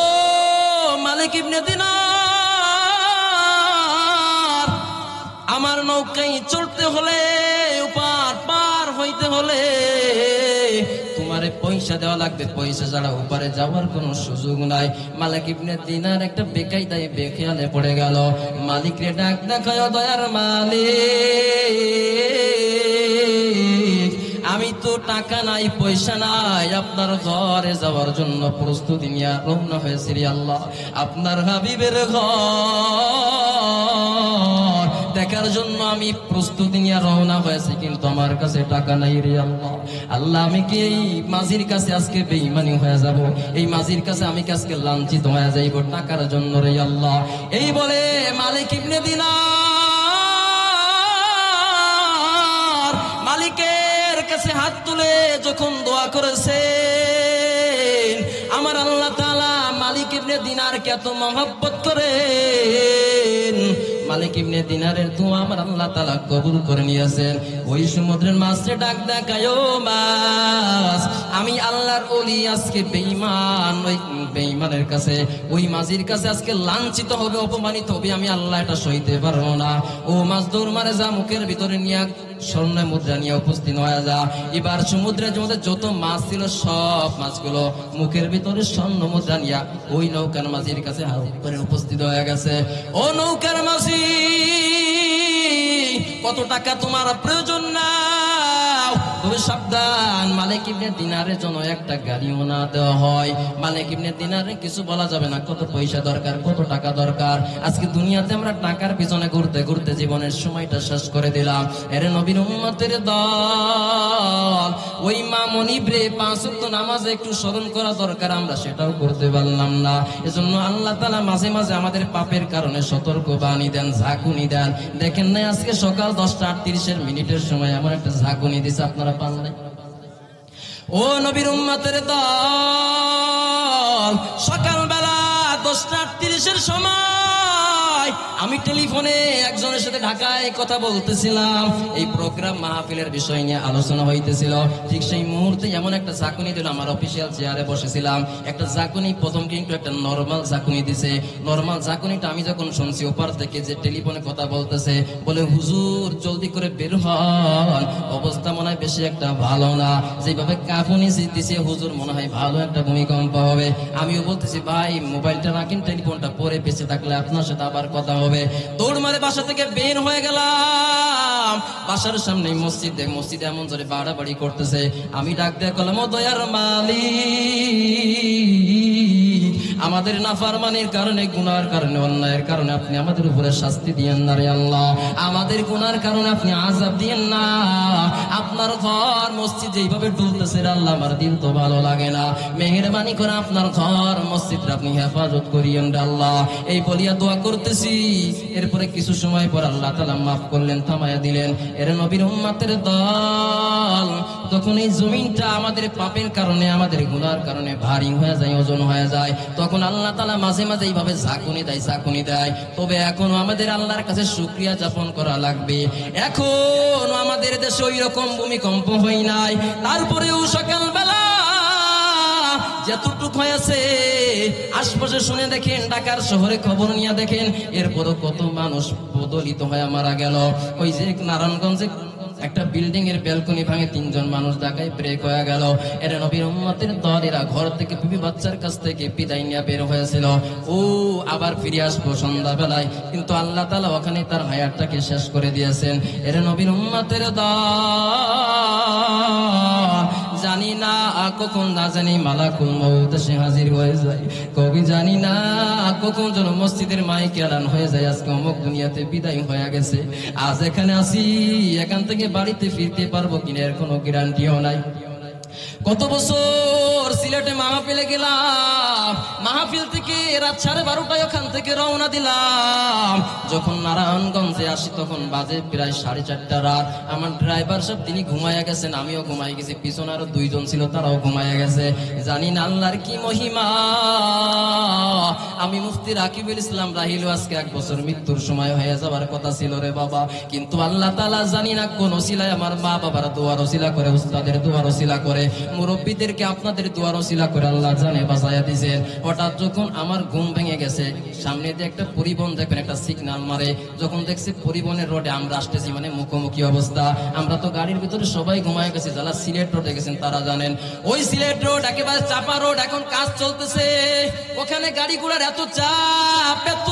মালিক ইবনে দিনার, আমার নৌকায় চড়তে হলে, উপার পার হইতে হলে তোমারে পয়সা দেওয়া লাগবে, পয়সা ছাড়া উপারে যাওয়ার কোনো সুযোগ নাই। মালিক ইবনে দিনার একটা বেকায়দায় বেখেয়ালে পড়ে গেল। মালিক রে ডাক দেখায়, দয়ার মালিক, আমি তো টাকা নাই, পয়সা নাই, আপনার ঘরে যাওয়ার জন্য প্রস্তুতি নিয়ে রওনা হয়েছি রে আল্লাহ, আপনার হাবিবের ঘর দেখার জন্য আমি প্রস্তুতি নিয়ে রওনা হয়েছি, কিন্তু আমার কাছে টাকা নাই রে আল্লাহ। আল্লাহ, আমি কি এই মাঝির কাছে আজকে বেঈমানি হয়ে যাব? এই মাঝির কাছে আমি কি আজকে লাঞ্ছিত হয়ে যাইব টাকার জন্য রে আল্লাহ? এই বলে মালিক ইবনে দিনার মালিকের কাছে হাত তুলে যখন দোয়া করেছেন, আমার আল্লাহ তাআলা মালিক ইবনে দিনারকে এত মহব্বত করেন, মালিক ইবনে দিনারের দোয়া আমার আল্লাহ তাআলা কবুল করে নিয়েছেন। ওই সমুদ্রের মাছে ডাক দেখায়, ও মাছ, আমি আল্লাহর ওলি আজকে বেঈমান, ওই বেঈমানের কাছে, ওই মাঝির কাছে আজকে লাঞ্ছিত হবে, অপমানিত হবে, আমি আল্লাহ এটা সইতে পারবো না। ও মাছ দৌড় মারে যা, মুখের ভিতরে নিয়ে স্বর্ণ মুদ্রা নিয়ে উপস্থিত হয়ে যা। এবার সমুদ্রের মধ্যে যত মাছ ছিল সব মাছগুলো মুখের ভিতরে স্বর্ণ মুদ্রা নিয়ে ওই নৌকার মাঝির কাছে উপস্থিত হয়ে গেছে। ও নৌকার মাঝি, কত টাকা তোমার প্রয়োজন নাও, তবে সাবধান, মালিক ইবনে দিনারের জন্য একটা গাড়িও না দেওয়া হয়। মালিক ইবনে দিনারে কিছু বলা যাবে না, কত পয়সা দরকার, কত টাকা দরকার। আজকে দুনিয়াতে আমরা টাকার পিছনে ঘুরতে ঘুরতে জীবনের সময়টা শেষ করে দিলাম। এর নবীর উম্মতের দল, ওই মা মনিবরে 5 ওয়াক্ত নামাজে একটু স্মরণ করা দরকার, আমরা সেটাও করতে পারলাম না। এজন্য আল্লাহ তাআলা মাঝে মাঝে আমাদের পাপের কারণে সতর্ক বাণী দেন, ঝাঁকুনি দেন। দেখেন না আজকে সকাল 10:38 সময় আমার একটা ঝাঁকুনি দিছে, আপনারা পান নাই? ও নবীর উম্মতের দল, সকালবেলা 10:38 সময় আমি টেলিফোনে একজনের সাথে ঢাকায় কথা বলতেছিলাম, এই প্রোগ্রাম মাহফিলের বিষয় নিয়ে আলোচনা হইতেছিল। ঠিক সেই মুহূর্তে এমন একটা ঝাঁকুনি দিল, আমার অফিসিয়াল চেয়ারে বসেছিলাম, একটা ঝাঁকুনি, প্রথম কিন্তু একটা নরমাল ঝাঁকুনি দিছে। নরমাল ঝাঁকুনিটা আমি যখন শুনছি, ওপার থেকে যে টেলিফোনে কথা বলতেছে, বলে হুজুর জলদি করে বের হন, অবস্থা মনে হয় বেশি একটা ভালো না, যেভাবে কাঁপুনি দিছে হুজুর মনে হয় ভালো একটা ভূমিকম্প হবে। আমিও বলতেছি ভাই মোবাইলটা রাখেন, টেলিফোনটা পরে বেঁচে থাকলে আপনার সাথে আবার কথা হবে। দৌড় মারে বাসা থেকে বের হয়ে গেলাম, বাসার সামনে মসজিদে এমন জোরে বাড়াবাড়ি করতেছে। আমি ডাক দিয়ে কলাম, ও দয়ার মালিক, আমাদের নাফরমানির কারণে, গুনার কারণে, অন্যায়ের কারণে আপনি আমাদের উপরে শাস্তি দিয়েন না রে আল্লাহ, আমাদের গুনার কারণে আপনি আযাব দিয়েন না। আপনার ঘর মসজিদ যেইভাবে ডুলতেছে রে আল্লাহ, আমার দিল তো ভালো লাগে না, মেহেরবানি করে আপনার ঘর মসজিদটা আপনি হেফাজত করিয়েন রে আল্লাহ। এই বলিয়া দোয়া করতেছি। এরপরে কিছু সময় পর আল্লাহ তাআলা মাফ করলেন, থামায়া দিলেন। এর নবীর উম্মতের দল, তখন এই জমিনটা আমাদের পাপের কারণে, আমাদের গুনার কারণে ভারী হয়ে যায়, ওজন হয়ে যায়, তখন আল্লাহ তাআলা মাঝে মাঝে এইভাবে ঝাঁকুনি দেয়। তবে এখনো আমাদের আল্লাহর কাছে শুকরিয়া যাপন করা লাগবে। এখনো আমাদের দেশে ওই রকম ভূমিকম্প হয় নাই, তারপরেও সকালবেলা যতটুক হয়েছে আশপাশে শুনে দেখেন, ঢাকার শহরে খবর নিয়ে দেখেন, এরপরও কত মানুষ বদলিত হয়ে মারা গেল। ওই যে নারায়ণগঞ্জে একটা বিল্ডিং এর ব্যালকনি ভাঙে 3 জন মানুষ ঢাকায় ব্রেক হয়ে গেল। এরা নবীর উম্মতের দল, এরা ঘর থেকে বিবি বাচ্চার কাছ থেকে বিদায় নিয়ে বের হয়েছিল, ও আবার ফিরে আসবো সন্ধ্যাবেলায়, কিন্তু আল্লাহ তাআলা ওখানে তার হায়াতটাকে শেষ করে দিয়েছেন। এরা নবীর উম্মতের দল, জানি না কখন, না জানি মালাকুল মউত এসে হাজির হয়ে যায়, কবি জানি না কখন যেন মসজিদের মাইক এলান হয়ে যায়, আজকে অমুক দুনিয়াতে বিদায় হয়ে গেছে। আজ এখানে আসি, এখান থেকে বাড়িতে ফিরতে পারবো কিনা এর কোনো গ্যারান্টিও নাই। কত বছর সিলেটে মাহফিলে গেলাম, মাহফিল থেকে রাত 12:30টায় ওখান থেকে রওনা দিলাম। যখন নারায়ণগঞ্জে আসি তখন বাজে প্রায় 4:30 রাত। আমার ড্রাইভার সাহেব তিনি ঘুমাইয়া গেছেন, আমিও ঘুমাই গেছি, পিছনে আরো 2 জন ছিল তারাও ঘুমাইয়া গেছে। জানি না আল্লাহর কি মহিমা, আমি মুফতি রাকিবুল ইসলাম রাহিলু আজকে 1 বছর মৃত্যুর সময় হয়ে যাবার কথা ছিল রে বাবা, কিন্তু আল্লাহ তাআলা জানি না কোন ওসিলায় আমার মা বাবার দোয়ার ওসিলা করে, উস্তাদের দোয়ার ওসিলা করে, মুরব্বীদেরকে আপনাদের দোয়ার ওসিলা করে আল্লাহ জানে বাঁচাইয়া দিয়েছেন। হঠাৎ যখন আমার ঘুম ভেঙে গেছে, সামনে দিয়ে একটা পরিবহন দেখবেন একটা সিগন্যাল মারে, যখন দেখছি পরিবহনের রোডে আমরা আসতেছি, মানে মুখোমুখি অবস্থা। আমরা তো গাড়ির ভিতরে সবাই ঘুমায় গেছি, যারা সিলেট রোডে গেছেন তারা জানেন। ওই সিলেট রোড একেবারে চাপা রোড, এখন কাজ চলতেছে, ওখানে গাড়িগুলোর এত চাপ, এত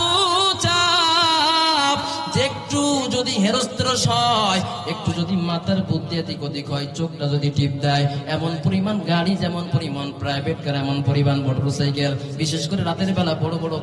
চাপ যে একটু যদি হেরস্তেরস হয়, একটু যদি মাথার বুদ্ধি এদিক ওদিক হয়, চোখটা যদি টিপ দেয়, এমন পরিমাণ গাড়ি, যেমন পরিমাণ প্রাইভেট কার, এমন পরিমাণ মোটরসাইকেল, বিশেষ করে রাতের বেলা বড় বড়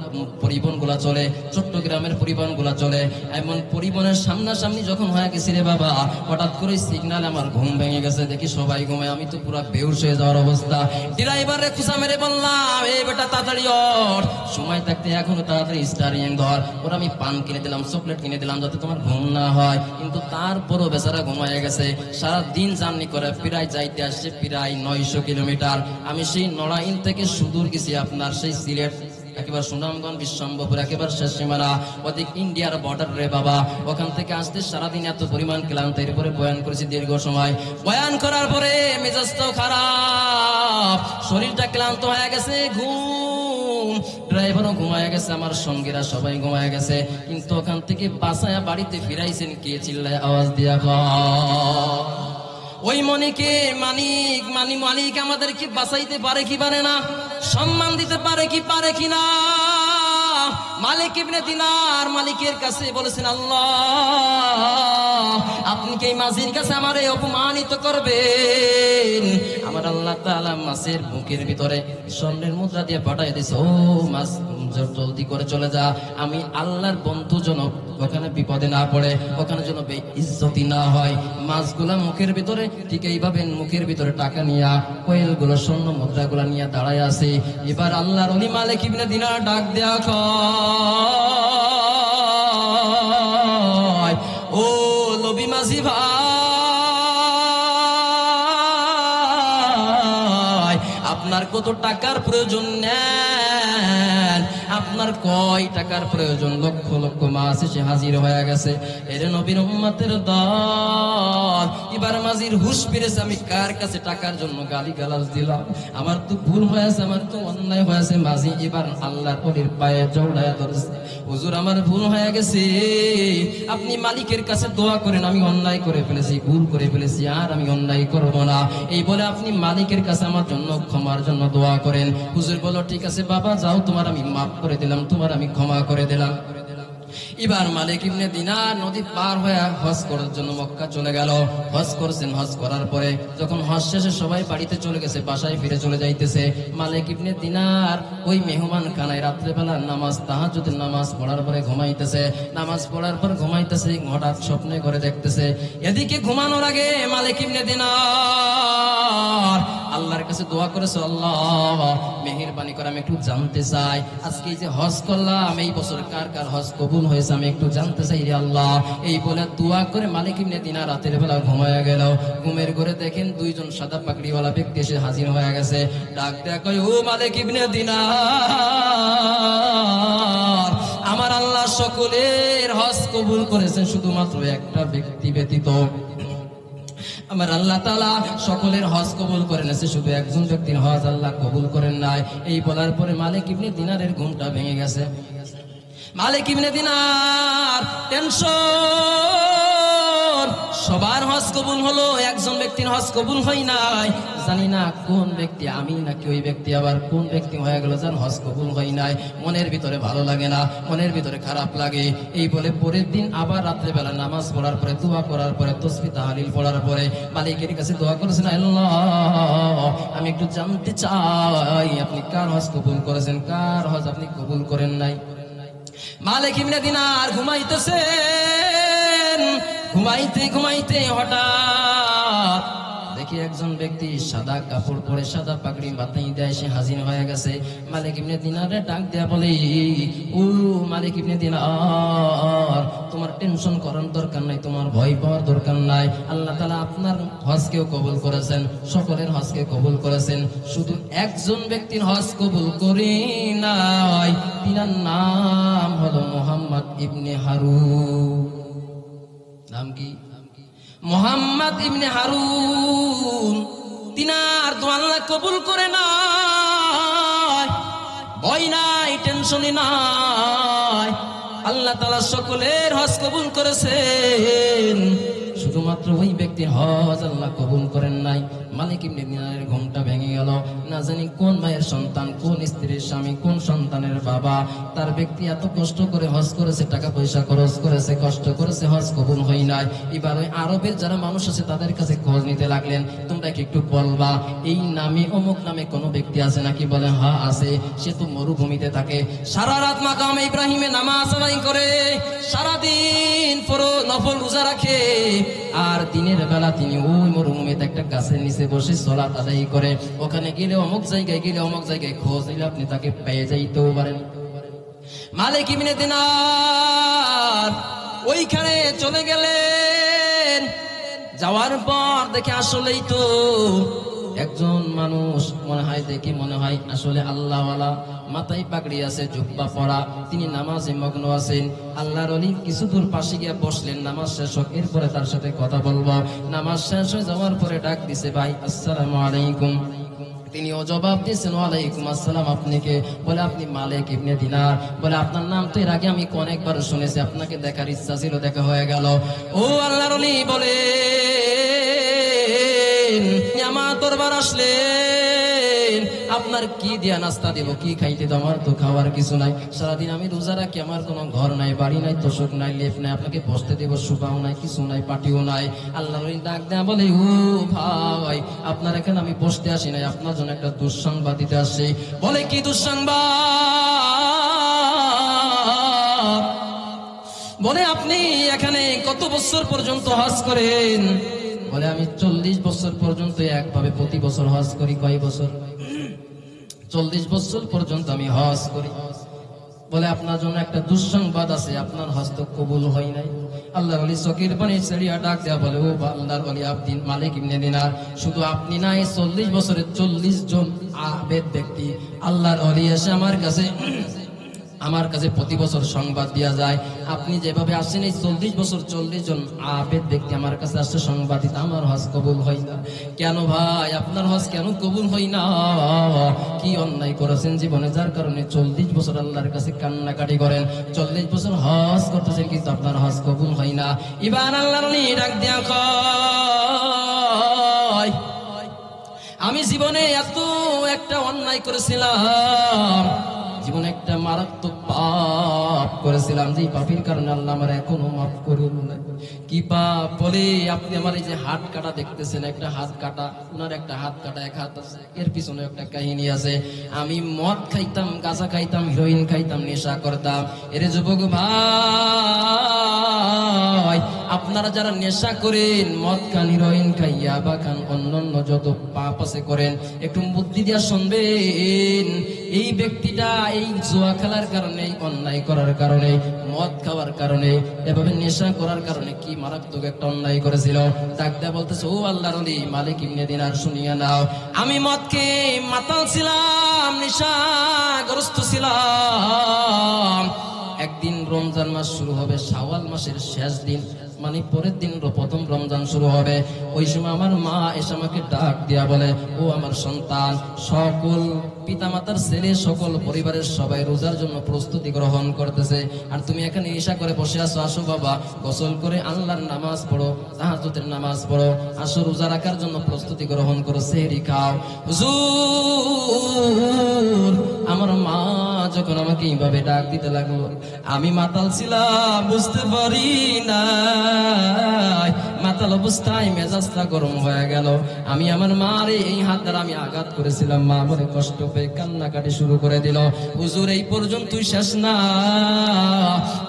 পরিবহন গুলা চলে, চট্টগ্রামের পরিবহন গুলা চলে, এমন পরিবহনের সামনাসামনি যখন হয়ে গেছি রে বাবা, হঠাৎ করে সিগন্যাল আমার ঘুম ভেঙে গেছে, দেখি সবাই ঘুমায়, আমি তো পুরো বেহুশ হয়ে যাওয়ার অবস্থা। ড্রাইভারে খুশা মেরে বললাম, এই বেটা তাড়াতাড়ি ওঠ, সময় থাকতে এখনো তাড়াতাড়ি স্টারিং ধর। ওরা আমি পান কিনে দিলাম, চকলেট কিনে দিলাম যাতে তোমার ঘুম না হয়, কিন্তু তারপরও বেচারা ঘুমায় গেছে। সারা দিন জার্নি করে প্রায় যাইতে আসছে প্রায় 900 কিলোমিটার। আমি সেই নড়াইল থেকে সুদূর গেছি আপনার সেই সিলেট, একেবারে সুনামগঞ্জ, বিশ্বম্ভরপুর, একেবারে শেষ সীমানা, ওদিক ইন্ডিয়ার বর্ডার রে বাবা। ওখান থেকে আসতে সারাদিন এত পরিমাণ ক্লান্ত, এরপরে বয়ান করেছি দীর্ঘ সময়। বয়ান করার পরে মেজাজটাও খারাপ, শরীরটা ক্লান্ত হয়ে গেছে, ঘুম, ড্রাইভারও ঘুমায় গেছে, আমার সঙ্গীরা সবাই ঘুমায় গেছে। কিন্তু ওখান থেকে বাসায়া বাড়িতে ফিরাইছেন কে? চিল্লায় আওয়াজ দিয়া কয়। ওই মনিকে মালিক আমাদেরকে বাঁচাইতে পারে কি পারে না, সম্মান দিতে পারে কি পারে কিনা। মালিক ইবনে দিনার মালিকের কাছে বলেছেন, আল্লাহ আপনি কি এই মাঝির কাছে আমারে অপমানিত করবেন? আমার আল্লাহ তাআলা মাছের বুকের ভিতরে স্বর্ণের মুদ্রা দিয়ে পাঠিয়ে দিয়েছে, ও মাছ জলদি করে চলে যা, আমি আল্লাহর বন্ধু যেন ওখানে বিপদে না পড়ে, ওখানে যেন বেইজ্জতি না হয়। মাছগুলা মুখের ভিতরে ঠিক এইভাবে মুখের ভিতরে টাকা নিয়া, কোয়েল গুলো স্বর্ণ মুদ্রা গুলা নিয়ে দাঁড়ায় আছে। এবার আল্লাহর ওলি মালিক ইবনে দিনার ডাক দেয়া কয়, ও নবী মাঝি ভাই, আপনার কত টাকার প্রয়োজন নেন? আপনার কয় টাকার প্রয়োজন? লক্ষ লক্ষ মাছ এসে হাজির হয়ে গেছে। এর নবীর উম্মতের দল। এবার মাঝির হুশ ফিরেছে, আমি কার কাছে টাকার জন্য গালি গালাজ দিলাম? আমার তো ভুল হয়েছে, আমার তো অন্যায় হয়েছে। মাঝি এবার আল্লাহর ওলির পায়ে জড়ায়া ধরেছে, হুজুর আমার ভুল হয়ে গেছে, আপনি মালিকের কাছে দোয়া করেন, আমি অন্যায় করে ফেলেছি, ভুল করে ফেলেছি, আর আমি অন্যায় করব না। এই বলে আপনি মালিকের কাছে আমার জন্য ক্ষমার জন্য দোয়া করেন। হুজুর বলল, ঠিক আছে বাবা যাও, তোমার আমি মাফ করে দিলাম, তোমার আমি ক্ষমা করে দিলাম। এবার মালিক ইবনে দিনার নদী পার হয়ে হজ করার জন্য মক্কা চলে গেল। হজ করছেন, হজ করার পরে যখন হজ শেষে সবাই বাড়িতে চলে গেছে, বাসায় ফিরে চলে যাইতেছে, মালিক ইবনে দিনার ওই মেহমান খানায় রাত্রেবেলা নামাজ, তাহাজ্জুদের নামাজ পড়ার পরে ঘুমাইতেছে। নামাজ পড়ার পর ঘুমাইতেছে, হঠাৎ স্বপ্নে করে দেখতেছে, এদিকে ঘুমানোর আগে মালিক ইবনে দিনার আল্লাহর কাছে দোয়া করেছে, আল্লাহ মেহেরবানি করে আমি একটু জানতে চাই, আজকে এই যে হজ করলাম, এই বছর কার কার হজ কবুল হয়েছে আমি একটু জানতে চাই রে আল্লাহ। এই বলে দোয়া করে মালিক ইবনে দিনার রাতের বেলা ঘুমায়া গেল। ঘুমের ঘরে দেখেন 2 জন সাদা পাগড়িওয়ালা ব্যক্তি এসে হাজির হয়ে গেছে। ডাক দেয়া কয়, ও মালিক ইবনে দিনার, আমার আল্লাহ সকলের হজ কবুল করেছেন, শুধুমাত্র একটা ব্যক্তি ব্যতীত আমার আল্লাহ তাআলা সকলের হজ কবুল করে নিয়েছে, শুধু একজন ব্যক্তির হজ আল্লাহ কবুল করেন নাই। এই বলার পরে মালিক ইবনে দিনারের ঘুমটা ভেঙে গেছে। মালিক ইবনে দিনার টেনশন, সবার হজ কবুল হলো, একজন ব্যক্তির হজ কবুল হয় নাই। জানি না কোন ব্যক্তি, আমি নাকি ওই ব্যক্তি, আবার কোন ব্যক্তি হয়ে গেল যার হজ কবুল হয় নাই। মনের ভিতরে ভালো লাগে না, মনের ভিতরে খারাপ লাগে। এই বলে পরের দিন আবার রাত্রেবেলা নামাজ পড়ার পরে, দোয়া করার পরে, তাসবিহ তাহলিল পড়ার পরে মালিকের কাছে দোয়া করেছেন, আল্লাহ আমি একটু জানতে চাই আপনি কার হজ কবুল করেছেন, কার হজ আপনি কবুল করেন নাই। মালিক ইবনে দিনার ঘুমাইতেছেন, ঘুমাইতে ঘুমাইতে হঠাৎ দেখি একজন ব্যক্তি সাদা কাপড় পরে সাদা পাগড়ি মাথায় দেয়, সে হাজির হয়ে গেছে। মালিক ইবনে দিনারে ডাক দেয়া বলে, ও মালিক ইবনে দিনার, তোমার টেনশন করার দরকার নাই, তোমার ভয় পাওয়ার দরকার নাই। আল্লাহ তাআলা আপনার হজকেও কবুল করেছেন, সকলের হজকে কবুল করেছেন, শুধু একজন ব্যক্তির হজ কবুল করি নাই, তিনার নাম হলো মুহাম্মদ ইবনে হারুন। নাম কি? মুহাম্মদ ইবনে হারুন। তিনার দোয়া আল্লাহ কবুল করে নাই, ভয় নাই, টেনশনই নাই। আল্লাহ তাআলা সকলের হজ কবুল করেছেন, শুধুমাত্র ওই ব্যক্তির হজ আল্লাহ কবুল করেন নাই। মালিক ইবনে দিনারের ঘুমটা ভেঙে গেল। না জানি কোন ভাইয়ের সন্তান, কোন স্ত্রীর স্বামী, কোন সন্তানের বাবা, তার ব্যক্তি এত কষ্ট করে হজ করেছে, টাকা পয়সা খরচ করেছে, কষ্ট করেছে, হজ কবুল হয় নাই। এবার ওই আরবের যারা মানুষ আছে তাদের কাছে খোঁজ নিতে লাগলেন, তোমরা কি একটু বলবা এই নামে অমুক নামে কোনো ব্যক্তি আছে নাকি? বলে হ্যাঁ আছে, সে তো মরুভূমিতে থাকে, সারা রাত মাকামে ইব্রাহিমে নামাজ আদায় করে, সারাদিন পুরো নফল রোজা রাখে, আর দিনের বেলা তিনি ওই মরুভূমিতে একটা গাছের নিচে বসে সালাত আদায় করে। ওখানে গেলে অমুক জায়গায় গেলে অমুক জায়গায় খোঁজ নিলে আপনি তাকে পেয়ে যাইতেও পারেন। মালিক ইবনে দিনার ওইখানে চলে গেলেন। যাওয়ার পর দেখে আসলেই তো একজন মানুষ, মনে হয় দেখি মনে হয় আসলে আল্লাহওয়ালা, মাথায় পাগড়ি আছে, জুব্বা পরা, তিনি নামাজে মগ্ন আছেন। আল্লাহর ওলি কিছু দূর পাশে গিয়ে বসলেন, নামাজ শেষ হোক, এরপরে তার সাথে কথা বলবো। নামাজ শেষ হয়ে যাওয়ার পরে ডাক দিছে, ভাই আসসালামু আলাইকুম। তিনিও জবাব দিয়েছেন, ওয়ালাইকুম আসসালাম। আপনি কে? বলে আপনি মালিক ইবনে দিনার। বলে আপনার নাম তো এর আগে আমি অনেকবার শুনেছি, আপনাকে দেখার ইচ্ছা ছিল, দেখা হয়ে গেল। ও আল্লাহর ওলি বলে, আমার দরবার আসলেন, আপনার কি দিয়া নাস্তা দেব, কি খাইতে দেব? আমার তো খাওয়ার কিছু নাই, সারাদিন আমি রোজা রাখি, আমার কোনো ঘর নাই, বাড়ি নাই, তোষক নাই, লেপ নাই, আপনাকে বসতে দেব সুপাও নাই, কিছু নাই, পাটিও নাই। আল্লাহর ওলি ডাক দেয়া বলে, ও ভাই, আপনার এখানে আমি বসতে আসি নাই, আপনার জন্য একটা দুঃসংবাদ দিতে আসছি। বলে কি দুঃসংবাদ? বলে আপনি এখানে কত বছর পর্যন্ত হজ করেন? বলে আমি 40 বছর পর্যন্ত একভাবে প্রতি বছর হজ করি। কয় বছর? 40 বছর পর্যন্ত আমি হজ করি। বলে আপনার জন্য একটা দুঃসংবাদ আছে, আপনার হজ তো কবুল হয় নাই। আল্লাহর ওলি চোখের পানি ছেড়িয়া ডাক দেয়া বলে, ও আল্লাহর ওলি আপনি মালিক ইবনে দিনার, শুধু আপনি নাই, 40 বছরের 40 জন আবেদ ব্যক্তি আল্লাহর ওলি এসে আমার কাছে প্রতি বছর সংবাদ দেওয়া যায়। আপনি যেভাবে আসেন, এই 40 বছর 40 জন আবেদ ব্যক্তি আমার কাছে আসছে সংবাদ দিতে, আমার হজ কবুল হয় না। কেন ভাই, আপনার হজ কেন কবুল হয় না? কি অন্যায় করেছেন জীবনে, যার কারণে 40 বছর আল্লাহর কাছে কান্নাকাটি করেন, 40 বছর হজ করতেছেন, কিন্তু আপনার হজ কবুল হয় না। এবার আল্লাহর ওলি ডাক দিয়া কয়, আমি জীবনে এত একটা অন্যায় করেছিলাম, জীবনে একটা মারাত্মক পাপ করেছিলাম, যে পাপের কারণে আল্লাহ আমার এখনো মাফ করুন না। কি পাপ? বলে আপনি আমার এই যে হাত কাটা দেখতেছেন, একটা হাত কাটা, ওনার একটা হাত কাটা, এক হাত আছে, এর পিছনে একটা কাহিনী আছে। আমি মদ খাইতাম, গাঁজা খাইতাম, হিরোইন খাইতাম, নেশা করতাম। এর যুবক ভাই, আপনারা যারা নেশা করেন, মদ খান, হিরোইন খাইয়া বা খান, অন্যান্য যত পাপ আছে করেন, একটু বুদ্ধি দিয়া শুনবেন। এই ব্যক্তিটা এই জুয়া খেলার কারণে, অন্যায় করার কারণে, মদ খাওয়ার কারণে, এভাবে নেশা করার কারণে কি মারাত্মক একটা অন্যায় করেছিল। ডাক দেয়া বলতেছে, ও আল্লাহর ওলি মালিক ইবনে দিনার, শুনিয়া নাও, আমি মদকে মাতাল ছিলাম, নেশাগ্রস্ত ছিলাম। একদিন রমজান মাস শুরু হবে, শাওয়াল মাসের শেষ দিন, মানে পরের দিন প্রথম রমজান শুরু হবে। ওই সময় আমার মা এসে আমাকে ডাক দিয়া বলে, ও আমার সন্তান, সকল পিতামাতার ছেলে, সকল পরিবারের সবাই রোজার জন্য প্রস্তুতি গ্রহণ করতেছে, আর তুমি এখানে ঈশা করে বসে আছো, আসো বাবা, গোসল করে আল্লাহর নামাজ পড়ো, তাহাজ্জুদের নামাজ পড়ো, আসো রোজা রাখার জন্য প্রস্তুতি গ্রহণ করো, সেহরি খাও। হুজুর, আমার মা যখন আমাকে এইভাবে ডাক দিতে লাগলো, আমি মাতাল ছিলাম, বুঝতে পারি না, মাতাল অবস্থায় মেজাজটা গরম হয়ে গেল। আমি আমার মারে এই হাত দ্বারা আমি আঘাত করেছিলাম। মা মনে কষ্ট পেয়ে কান্নাকাটি শুরু করে দিল। হুজুর এই পর্যন্তই শেষ না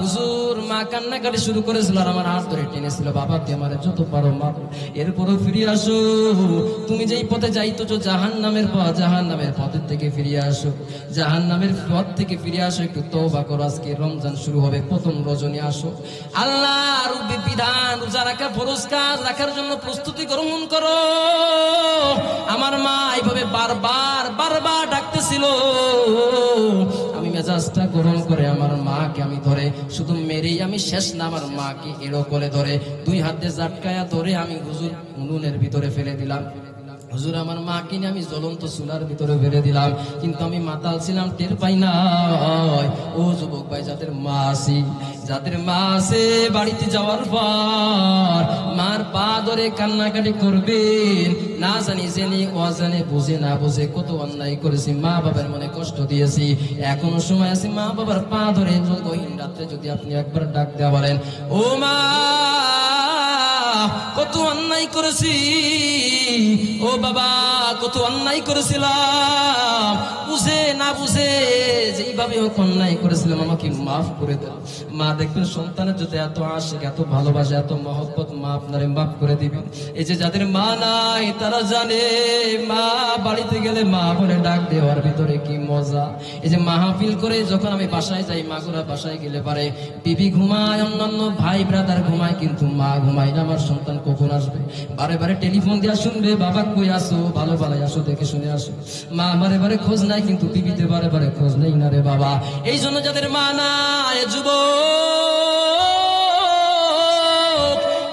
হুজুর। মা কান্নাকাটি শুরু করেছিল আর আমার হাত ধরে টেনেছিল, বাবা তুই আমার যত পারো মারো, এরপরও ফিরে আসো। তুমি যেই পথে যাইতো জাহান্নামের পথ, জাহান্নামের পথের থেকে ফিরে আসো, জাহান্নামের পথ থেকে ফিরে আসো, একটু তওবা করো। আজকে রমজান শুরু হবে, প্রথম রজনী আসো। আল্লাহর বিধান রোজা রাখা, ফরজ কাজ রাখার জন্য প্রস্তুতি গ্রহণ করো। আমার মা এইভাবে বারবার বারবার ডাকতেছিল। আমি মেজাজটা গরম করে আমার মাকে আমি ধরে, শুধু মেরেই আমি শেষ না, আমার মাকে এড়ো করে ধরে 2 হাতে জাটকায়া ধরে আমি হুজুর উনুনের ভিতরে ফেলে দিলাম। হুজুর আমার মাকে নিয়ে আমি জ্বলন্ত চুলার ভিতরে ফেলে দিলাম, কিন্তু আমি মাতাল ছিলাম, টের পাই না। ও যুবক ভাই, যাদের মা আছে, যাদের মা আছে, বাড়িতে যাওয়ার পর মার পা ধরে কান্নাকাটি করবেন। না জানি জেনে অজানে, বুঝে না বুঝে কত অন্যায় করেছি, মা বাবার মনে কষ্ট দিয়েছি। এখনো সময় আছে, মা বাবার পা ধরে গহীন রাত্রে যদি আপনি একবার ডাক দেওয়া বলেন, ও মা কত অন্যায় করেছি, ও বাবা কত অন্যায় করেছিলাম, বুঝে না বুঝে যেইভাবে হোক অন্যায় করেছিলাম, আমাকে মাফ করে দেন। মা দেখবেন সন্তানের যদি এত আশিক, এত ভালোবাসা, এত মহব্বত, মা আপনারে মাফ করে দিবেন। এই যে যাদের মা নাই তারা জানে মা বাড়িতে গেলে মা বলে ডাক দেওয়ার ভিতরে কি মজা। এই যে মাহফিল করে যখন আমি বাসায় যাই, মাগুরা বাসায় গেলে পারে বিবি ঘুমায়, অন্যান্য ভাই ব্রাদার ঘুমায়, কিন্তু মা ঘুমায় না। আমার সন্তান কখন আসবে, বারে বারে টেলিফোন দিয়া শুনবে, বাবা কই আসো, ভালো ভালো আসো, দেখে শুনে আসো। মা বারে বারে খোঁজ নাই, কিন্তু বিবিতে বারে বারে খোঁজ নেই না রে বাবা। এই জন্য যাদের মা নাই, যুবক,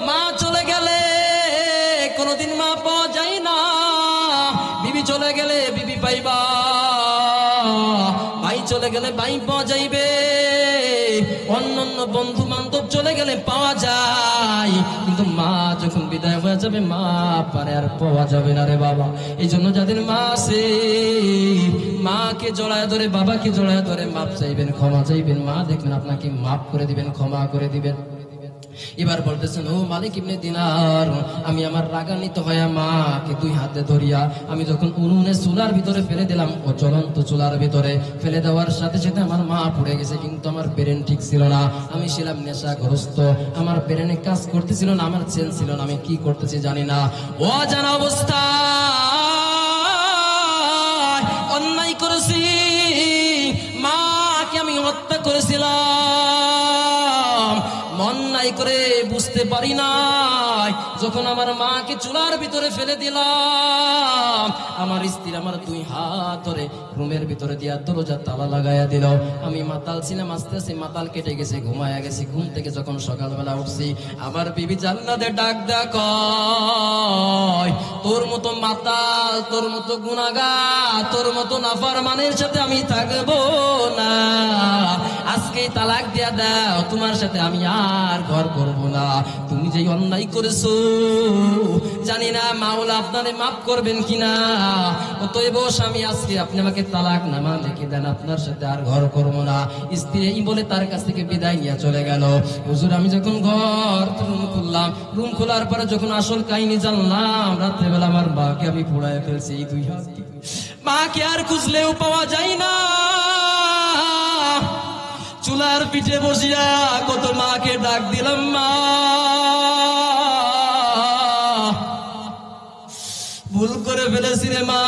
মা চলে গেলে কোনদিন মা পাওয়া যায় না। বিবি চলে গেলে বিবি পাইবা, ভাই চলে গেলে ভাই পাওয়া যাইবে, অন্যান্য বন্ধু বান্ধব চলে গেলে পাওয়া যায়, কিন্তু মা যখন বিদায় হয়ে যাবে মা পারে আর পাওয়া যাবে না রে বাবা। এই জন্য যাদের মা আছে, মাকে জড়ায় ধরে, বাবাকে জড়ায় ধরে মাপ চাইবেন, ক্ষমা চাইবেন। মা দেখবেন আপনাকে মাফ করে দিবেন, ক্ষমা করে দিবেন। এবার বলতেছেন, ও মালিক ইবনে দিনার, আমি আমার রাগান্বিত হয়ে মাকে 2 হাতে ধরিয়া আমি যখন উনুনে চুলার ভিতরে ফেলে দিলাম, ও জ্বলন্ত চুলার ভিতরে ফেলে দেওয়ার সাথে সাথে আমার মা পড়ে গেছে, কিন্তু আমার ব্রেন ঠিক ছিল না, আমি ছিলাম নেশাগ্রস্ত, আমার ব্রেনে কাজ করতেছিল না, আমার চেন ছিল না, আমি কি করতেছি জানি না। অজানা অবস্থা অন্যায় করেছি, মাকে আমি হত্যা করেছিলাম, অন্যায় করে বুঝতে পারি নাই। যখন আমার মাকে চুলার ভিতরে ফেলে দিলাম, আমার স্ত্রী আমার 2 হাত ধরে রুমের ভিতরে দিয়া দরজা তালা লাগাইয়া দিল। আমি মাতাল ছিলাম, আস্তে আস্তে মাতাল কেটে গেছে, ঘুমায়া গেছি। ঘুম থেকে যখন সকালবেলা উঠছি, আমার বিবি জান্নাতে ডাক দেখ, তোর মতো মাতাল, তোর মতো গুনাহগার, তোর মতো নাফরমানের সাথে আমি থাকবো না, আজকে তালাক দিয়া দাও, তোমার সাথে আমি আর ঘর করবো না। তুমি যে অন্যায় করেছো জানি না মাওলা আপনারে মাফ করবেন কিনা, অতএব স্বামী আজকে আপনি আমাকে তালাক নামা লিখে দেন, আপনার সাথে আর ঘর করবো না। স্ত্রী এই বলে তার কাছ থেকে বিদায় নিয়ে চলে গেল। হুজুর আমি যখন রুম খুললাম, রুম খোলার পরে যখন আসল কাহিনী জানলাম, রাত্রেবেলা আমার মাকে আমি পোড়ায় ফেলছি এই 2 হাত। মাকে আর খুঁজলেও পাওয়া যায় না। চুলার পিঠে বসিয়া কত মাকে ডাক দিলাম, মা ভুল করে ফেলেছি রে মা,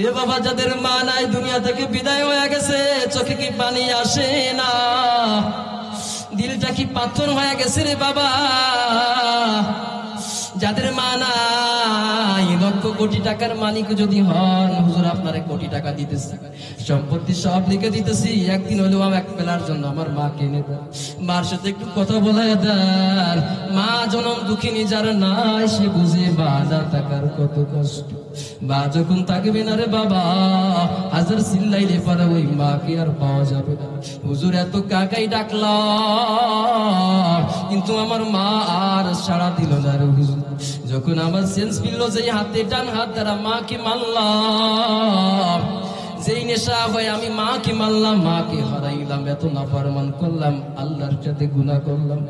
এ বাবা যাদের মা নাই, দুনিয়া থেকে বিদায় হয়ে গেছে, চোখে কি পানি আসে না, দিলটা কি পাথর হয়ে গেছে রে বাবা। যাদের মা নাই, লক্ষ কোটি টাকার মালিক যদি হন, হুজুর আপনারে কোটি টাকা দিতেছি, সম্পত্তি সব লিখে দিতেছি, একদিন হলেও এক বেলার জন্য আমার মাকে এনে দেন, মার সাথে একটু কথা বলায় দেন। মা জনম দুঃখিনী যার নাই, সে বুঝে মা না থাকার কত কষ্ট। মা যখন থাকবে না রে বাবা, হাজার চিল্লাইলে পারে ওই মাকে আর পাওয়া যাবে না। হুজুর এত কাকাই ডাকলাম, কিন্তু আমার মা আর সাড়া দিল না রে হুজুর। যখন আমার সেন্স ফিরল, যে হাতে ডান হাত দ্বারা মাকে মারলাম, যেই নেশা হয় আমি মাকে মারলাম, মাকে হারাইলাম, এত নাফরমান করলাম, আল্লাহর সাথে গুনাহ করলাম।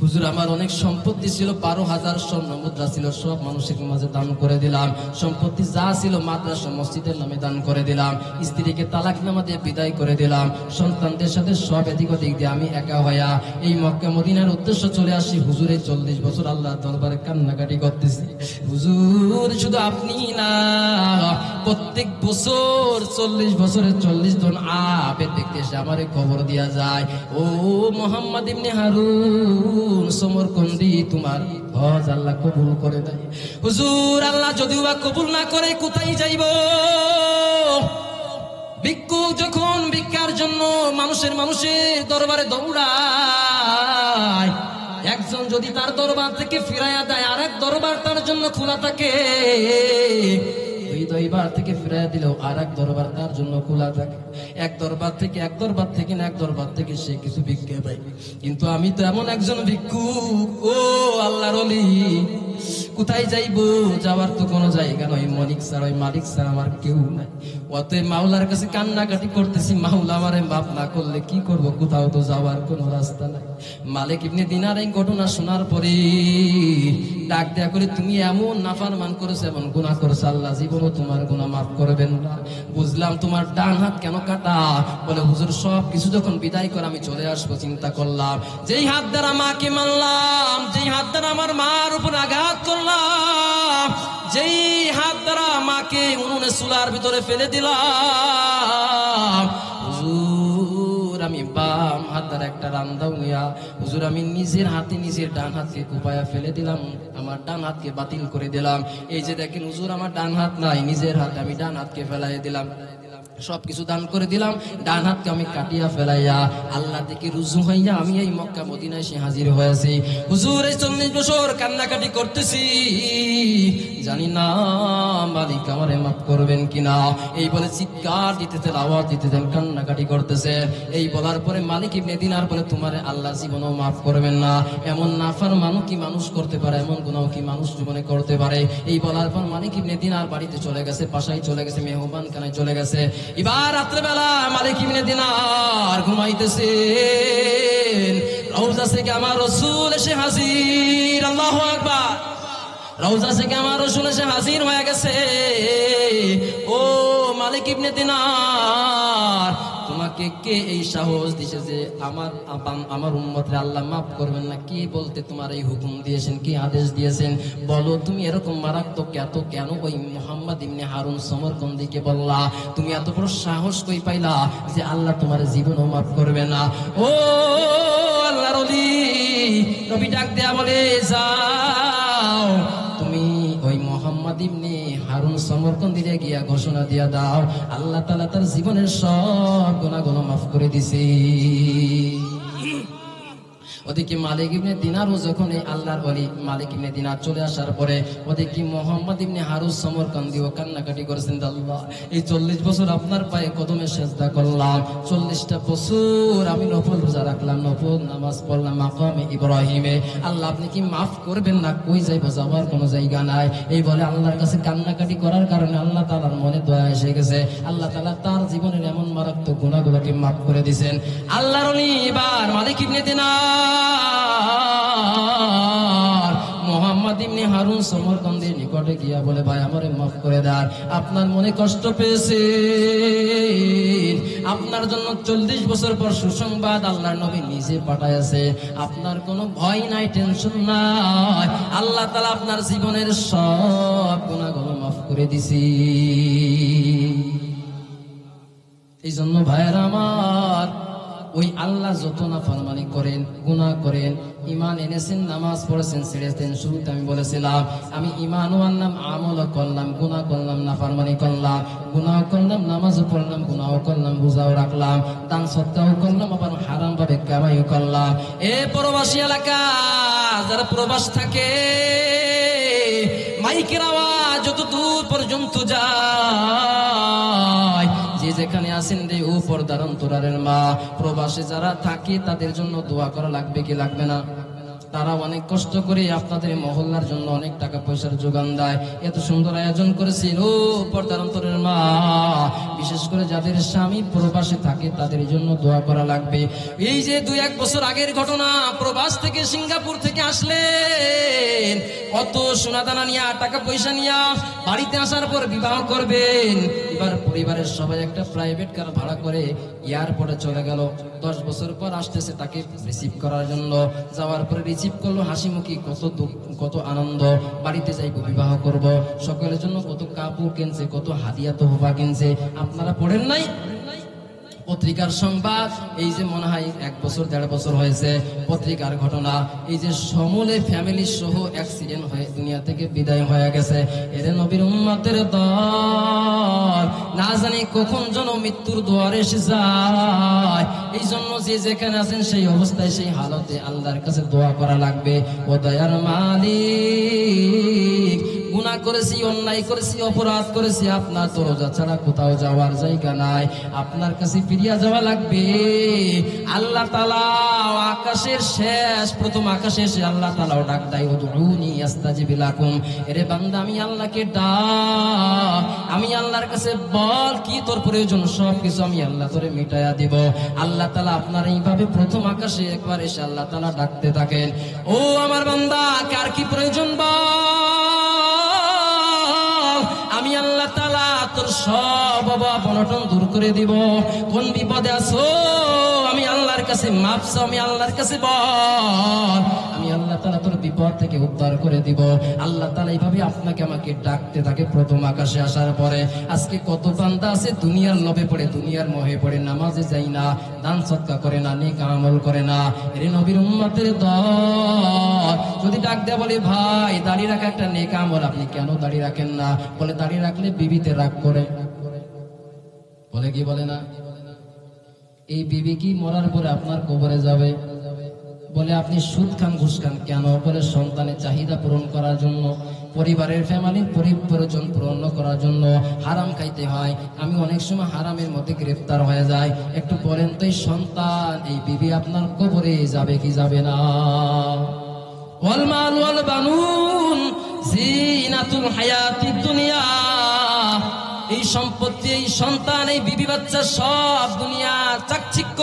হুজুর আমার অনেক সম্পত্তি ছিল, 12,000 স্বর্ণ মুদ্রা ছিল, সব মানুষের মাঝে দান করে দিলাম। সম্পত্তি যা ছিল মাদ্রাসা মসজিদের নামে দান করে দিলাম। স্ত্রীকে তালাকনামা দিয়ে বিদায় করে দিলাম। সন্তানদের সাথে সব এদিক ওদিক দিয়ে আমি একা হইয়া এই মক্কা মদিনার উদ্দেশ্য চলে আসি। হুজুরের 40 বছর আল্লাহ দরবারে কান্নাকাটি করতেছি। হুজুর শুধু আপনি না, প্রত্যেক বছর 40 বছরের 40 জন আবেদ ব্যক্তি এসে আমারে খবর দিয়া যায়, ও মোহাম্মদ ইবনে হারুন সমরকন্দি, তোমার হজ আল্লাহ কবুল করে দেয়। হুজুর আল্লাহ যদিও বা কবুল না করে কোথায় যাইব? ভিক্ষুক যখন ভিক্ষার জন্য মানুষের দরবারে দৌড়ায়, একজন যদি তার দরবার থেকে ফিরাইয়া দেয় আর এক দরবার তার জন্য খোলা থাকে। দুই দরবার থেকে ফিরাইয়া দিলেও আর এক দরবার তার জন্য খোলা থাকে। এক দরবার থেকে সে কিছু ভিক্ষা পায়। কিন্তু আমি তো এমন একজন ভিক্ষুক, ও আল্লাহর ওলি, কোথায় যাইব? যাওয়ার তো কোনো জায়গা নয়, মালিক ছাড়া আমার কেউ নাই। অতএব মাওলার কাছে কান্নাকাটি করতেছি, মাওলা আমারে মাফ না করলে কি করব? কোথাও তো যাওয়ার কোনো রাস্তা নাই। মালিক ইবনে দিনার এই ঘটনা শোনার পরে ডাক দেয়া করে, তুমি এমন নাফরমান করেছো, এমন গুনাহ করেছো, আল্লাহ জীবনও তোমার গুনাহ মাফ করবেন না। বুঝলাম তোমার ডান হাত কেন কাটা? বলে হুজুর সব কিছু যখন বিদায় করে আমি চলে আসবো, চিন্তা করলাম যেই হাত দ্বারা মাকে মারলাম, যেই হাত দ্বারা আমার মার উপর আঘাত করলাম, যেই হাত দ্বারা মাকে উনুনে চুলার ভিতরে ফেলে দিলাম, হুজুর আমি বাম হাত দ্বারা একটা রান্দা উইয়া, হুজুর আমি নিজের হাতে নিজের ডান হাতকে কুপায়া ফেলে দিলাম, আমার ডান হাতকে বাতিল করে দিলাম। এই যে দেখেন হুজুর আমার ডান হাত নাই, নিজের হাতে আমি ডান হাতকে ফেলাই দিলাম, সবকিছু দান করে দিলাম। ডান হাতকে আমি কাটিয়া ফেলাইয়া আল্লাহ থেকে রুজু হইয়া আমি এই মক্কা মদিনায় এসে হাজির হয়েছি। হুজুর এই 40 বছর কান্নাকাটি করতেছি, জানি না মালিক আমারে মাফ করবেন কিনা। এই বলে চিৎকার দিতেছেন, আওয়াজ দিতেছেন, কান্নাকাটি করতেছে। এই বলার পরে মালিক ইবনে দিনার বলে, তোমারে আল্লাহ জীবনও মাফ করবেন না। এমন নাফরমানও কি মানুষ করতে পারে? এমন গুনাহ কি মানুষ জীবনে করতে পারে? এই বলার পর মালিক ইবনে দিনার বাড়িতে চলে গেছে, বাসায় চলে গেছে, মেহমান খানায় চলে গেছে। এবার রাত্রেবেলা মালিক ইবনে দিনার ঘুমাইতেছেন, রওজা থেকে আমার রাসূল এসে হাজির। আল্লাহু আকবার। রওজা থেকে আমার রাসূল এসে হাজির হয়ে গেছে। ও মালিক ইবনে দিনার, তোমাকে কে এই সাহস দিয়েছে যে আমার উম্মতরে আল্লাহ মাফ করবেন না? কি বলতে তোমার এই হুকুম দিয়েছেন, কি আদেশ দিয়েছেন? বলো, তুমি এরকম মারাত্মক এত কেন ওই মুহাম্মদ ইবনে হারুন সমরকন্দিকে বললা? তুমি এত বড় সাহস কই পাইলা যে আল্লাহ তোমার জীবনও মাফ করবে না? ও আল্লাহর ওলি, নবী ডাক দেয়া বলে, যাও তুমি ওই মুহাম্মদ ইবনে হারুন সমরকন্দিরে গিয়া ঘোষণা দিয়া দাও, আল্লাহ তাআলা তার জীবনের সব গুনাহগুলো মাফ করে দিছে। ওদিকে মালিক ইবনে দিনারও যখন এই আল্লাহর ওলি মালিক ইবনে দিনার চলে আসার পরে ওদিকে মুহাম্মদ ইবনে হারুন সমরকন্দিও কান্নাকাটি করেছেন, আল্লাহ এই 40 বছর আপনার পায়ে কদমে সেজদা করলাম, 40টা বছর আমি নফল রোজা রাখলাম, নফল নামাজ পড়লাম মাকামে ইব্রাহিমে, আল্লাহ আপনি কি মাফ করবেন না? কই যাইব? যাওয়ার কোনো জায়গা নাই। এই বলে আল্লাহর কাছে কান্নাকাটি করার কারণে আল্লাহ তাআলার মনে দয়া এসে গেছে। আল্লাহ তাআলা তার জীবনের এমন মারাত্মক গুনাহগুলোকে মাফ করে দিয়েছেন। আল্লাহর ওলি এবার মালিক ইবনে দিনার মুহাম্মদ ইবনে হারুন সমরকন্দির নিকটে গিয়া বলে, ভাই আমারে মাফ করে দেন, আপনার মনে কষ্ট পেয়েছে, আপনার জন্য 40 বছর পর সুসংবাদ আল্লাহর নবী নিজে পাঠাইছে, আপনার কোনো ভয় নাই, টেনশন নাই, আল্লাহ তাআলা আপনার জীবনের সব গুনাহগুলো মাফ করে দিছি। এই জন্য ভাইয়েরা আমার, ওই আল্লাহ যত নাফরমানি করেন, গুনাহ করেন, ঈমান এনেছেন, নামাজ পড়েছেন, ছেড়েছেন, শুরুতে আমি বলেছিলাম আমি ঈমানও আনলাম, আমলও করলাম, গুনাহ করলাম, নাফরমানি করলাম, গুনাহ করলাম, নামাজও পড়লাম, গুনাহও করলাম, রোজাও রাখলাম, দান সদকাও করলাম, আবার হারাম ভাবে কামাইও করলাম। এ প্রবাসী এলাকা যারা প্রবাস থাকে, মাইকের আওয়াজ যত দূর পর্যন্ত যায়, যে যেখানে আছেন রে ও পর্দার অন্তরালের মা, প্রবাসে যারা থাকে তাদের জন্য দোয়া করা লাগবে কি লাগবে না? তারা অনেক কষ্ট করে আপনাদের মহল্লার জন্য অনেক টাকা পয়সার যোগান দেয়। এত সুন্দর আয়োজন করেছিল পর্দার অন্তরের মা, বিশেষ করে যাদের স্বামী প্রবাসে থাকে তাদের জন্য দোয়া করা লাগবে। এই যে 2-1 বছর আগের ঘটনা, প্রবাস থেকে সিঙ্গাপুর থেকে আসলেন, কত সোনাদানা নিয়ে টাকা পয়সা নিয়ে বাড়িতে আসার পর বিবাহ করবেন। এবার পরিবারের সবাই একটা প্রাইভেট কার ভাড়া করে এয়ারপোর্টে চলে গেল। 10 বছর পর আসতেছে তাকে রিসিভ করার জন্য। যাওয়ার পরে রিসিভ করলো হাসি মুখী, কত দুঃখ, কত আনন্দ। বাড়িতে যাইব, বিবাহ করব, সকলের জন্য কত কাপড় কিনছে, কত হাদিয়া তোহফা কিনছে। আপনারা পড়েন নাই পত্রিকার সংবাদ? এই যে মনে হয় 1 বছর 1.5 বছর হয়েছে পত্রিকার ঘটনা, এই যে সমূলে ফ্যামিলি সহ অ্যাক্সিডেন্ট হয়ে দুনিয়া থেকে বিদায় হয়ে গেছে। এর নবীর উম্মতের দল না জানি কখন যেন মৃত্যুর দুয়ারে এসে যায়। এই জন্য যে যেখানে আছেন সেই অবস্থায়, সেই হালতে আল্লাহর কাছে দোয়া করা লাগবে। ও দয়ার মালিক, গুনাহ করেছি, অন্যায় করেছি, অপরাধ করেছি, আপনার দরজা ছাড়া কোথাও যাওয়ার জায়গা নাই, আপনার কাছে ফিরিয়া যাওয়া লাগবে। আল্লাহ তাআলা আকাশের শেষ, প্রথম আকাশে এসে আল্লাহ তাআলাও ডাক দেয়, উদউনি আস্তাজিব লাকুম। এরে বান্দা, আমি আল্লাহকে ডাক, আমি আল্লাহর কাছে বল কি তোর প্রয়োজন, সব কিছু আমি আল্লাহ তোরে মিটাইয়া দিব। আল্লাহ তাআলা আপনার এইভাবে প্রথম আকাশে একবার এসে আল্লাহ তাআলা ডাকতে থাকেন, ও আমার বান্দা কার কি প্রয়োজন বল, আমি আল্লাহ তাআলা তোর সব অভাব অনটন দূর করে দিব। কোন বিপদে আছো আমি আল্লাহর কাছে মাপ চাও, আমি আল্লাহর কাছে বল, আমি আল্লাহ তাআলা তোর বিপদ থেকে উদ্ধার করে দিব। আল্লাহ তাআলা এইভাবে আপনাকে আমাকে ডাকতে থাকে প্রথম আকাশে আসার পরে। আজকে কত বান্দা আছে দুনিয়ার লোভে পড়ে, দুনিয়ার মোহে পড়ে নামাজে যায় না, দান সদকা করে না, নেক আমল করে না। এর নবীর উম্মতের দল যদি ডাক দেয়া বলে, ভাই দাড়ি রাখা একটা নেক আমল, আপনি কেন দাড়ি রাখেন না? বলে দাড়ি রাখলে বিবিতে রাগ করে। বলে কি বলে না? এই বিবি কি মরার পরে আপনার কবরে যাবে? বলে আপনি সুদ খান, ঘুষ খান কেন? বলে সন্তানের চাহিদা পূরণ করার জন্য, পরিবারের ফ্যামিলির প্রয়োজন পূরণ করার জন্য হারাম খাইতে হয়। আমি অনেক সময় হারামের মধ্যে গ্রেফতার হয়ে যাই। একটু বলেন তো, এই সন্তান, এই বিবি আপনার কবরে যাবে কি যাবে না? ওয়াল মাল ওয়াল বানুন জিনাতুল হায়াতিদ দুনিয়া। এই সম্পত্তি, এই সন্তান, এই বিবি বাচ্চা সব দুনিয়া চাকচিক্য,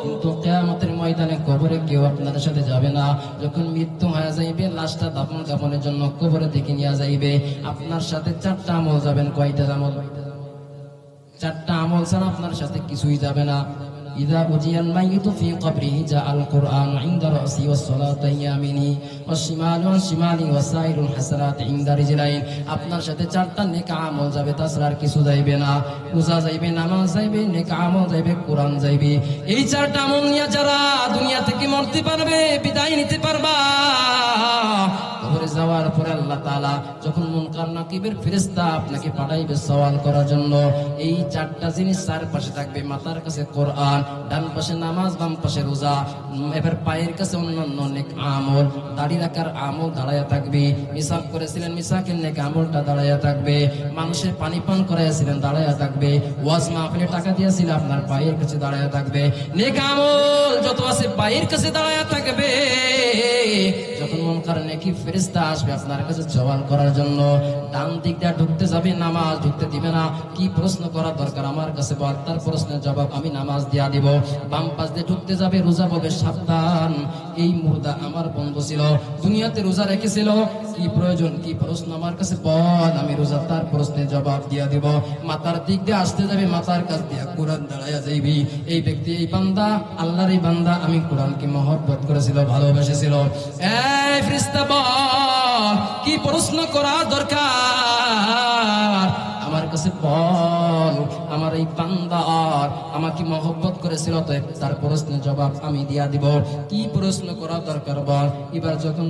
কিন্তু কিয়ামতের ময়দানে কবরে কেউ আপনাদের সাথে যাবে না। যখন মৃত্যু হয়ে যাইবে, লাশটা দাফন কাফনের জন্য কবরে দিকে নিয়ে যাইবে, আপনার সাথে 4টা আমল যাবেন। কয়টা আমল? 4টা আমল ছাড়া আপনার সাথে কিছুই যাবে না। ইযা উজিয়াল মাইয়িতু ফি কবরিহি জাআল কুরআন ইনদা রাসি ওয়াস সালাতু ইয়ামিনি ওয়াস শিমালু আন শিমালি ওয়াস সাইরুল হাসানাত ইনদা রিজলাইন। আপনার সাথে 4টা নেক আমল যাবে, তাছাড়া আর কিছু যাইবে না। রোজা যাইবে, নামাজ যাইবে, নেক আমল যাইবে, কোরআন যাইবে। এই 4টা আমল নিয়ে যারা দুনিয়া থেকে মরতে পারবে, বিদায় নিতে পারবা, কবরে যাওয়ার পরে আল্লাহ তাআলা যখন মুনকার নাকিবের ফেরেশতা আপনাকে পাঠাইবে সওয়াল করার জন্য, এই 4টা জিনিস চারপাশে থাকবে। মাথার কাছে কোরআন, ডান পাশে নামাজ, বাম পাশে রোজা, এবার পায়ের কাছে অন্যান্য নেক আমল, দাড়ি রাখার আমল দাঁড়ায়া থাকবে। মিসাক করেছিলেন, মিসাকের নেক আমলটা দাঁড়ায়া থাকবে। মানুষের পানি পান করাইছিলেন, দাঁড়ায়া থাকবে। ওয়াজ মাহফিলে টাকা দিয়েছিলেন, আপনার পায়ের কাছে দাঁড়ায়া থাকবে। নেক আমল যত আছে পায়ের কাছে দাঁড়ায়া থাকবে। যখন মুনকার নাকিব ফেরেশতা আসবে আপনার কাছে সওয়াল করার জন্য, ডান দিক দিয়ে ঢুকতে যাবে, নামাজ ঢুকতে দিবে না। কি প্রশ্ন করার দরকার আমার কাছে বল, তার প্রশ্নের জবাব আমি নামাজ দিয়া দিব। বাম পাশ দিয়ে ঢুকতে যাবে, রোজা বলবে সাবধান, এই মুর্দা আমার বন্ধু ছিল, দুনিয়াতে রোজা রেখেছিল, কি প্রয়োজন, কি প্রশ্ন আমার কাছে বল, আমি রোজা তার প্রশ্নের জবাব দিয়া দিব। মাথার দিক দিয়ে আসতে যাবে, মাথার কাছ দিয়ে কোরআন দাঁড়াইয়া যাইবি। এই ব্যক্তি, এই বান্দা, আল্লাহর এই বান্দা, আমি কোরআনকে মহব্বত করেছিল, ভালোবেসেছিল। এই ফেরেশতা বল, কি প্রশ্ন করা দরকার আমার কাছে বল। আমার এই বান্দা আমাকে মহব্বত করেছিল, তো তার প্রশ্নের জবাব আমি দিয়া দিব। কি প্রশ্ন করা দরকার বল। এবার যখন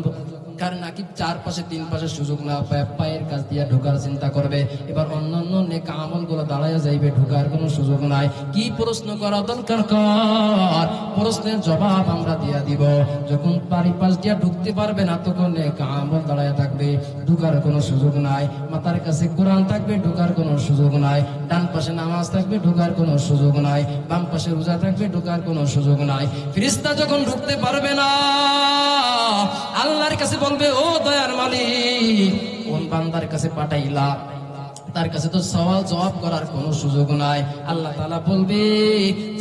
কারণ নাকি 4 পাশে 3 পাশে সুযোগ না পায়, পায়ের কাছ দিয়ে ঢোকার চিন্তা করবে। এবার অন্যান্য নেক আমল গুলো দাঁড়াইয়া যাইবে, ঢোকার কোনো সুযোগ নাই। কি প্রশ্ন করা দরকার কর, প্রশ্নের জবাব আমরা দিয়া দিব। যখন বাড়ি পাশ দিয়া ঢুকতে পারবে না, তখন নেক আমল দাঁড়াইয়া থাকবে, ঢোকার কোনো সুযোগ নাই। মাথার কাছে কোরআন থাকবে, ঢোকার কোনো সুযোগ নাই। ডান পাশে নামাজ থাকবে, ঢোকার কোনো সুযোগ নাই। বাম পাশে রোজা থাকবে, ঢোকার কোনো সুযোগ নাই। ফেরেশতা যখন ঢুকতে পারবে না, আল্লাহর কাছে বলবে, ও দয়ার মালিক, কোন বান্দার কাছে পাঠাইলা, তার কাছে তো সওয়াল জবাব করার কোনো সুযোগ নাই। আল্লাহ তাআলা বলবে,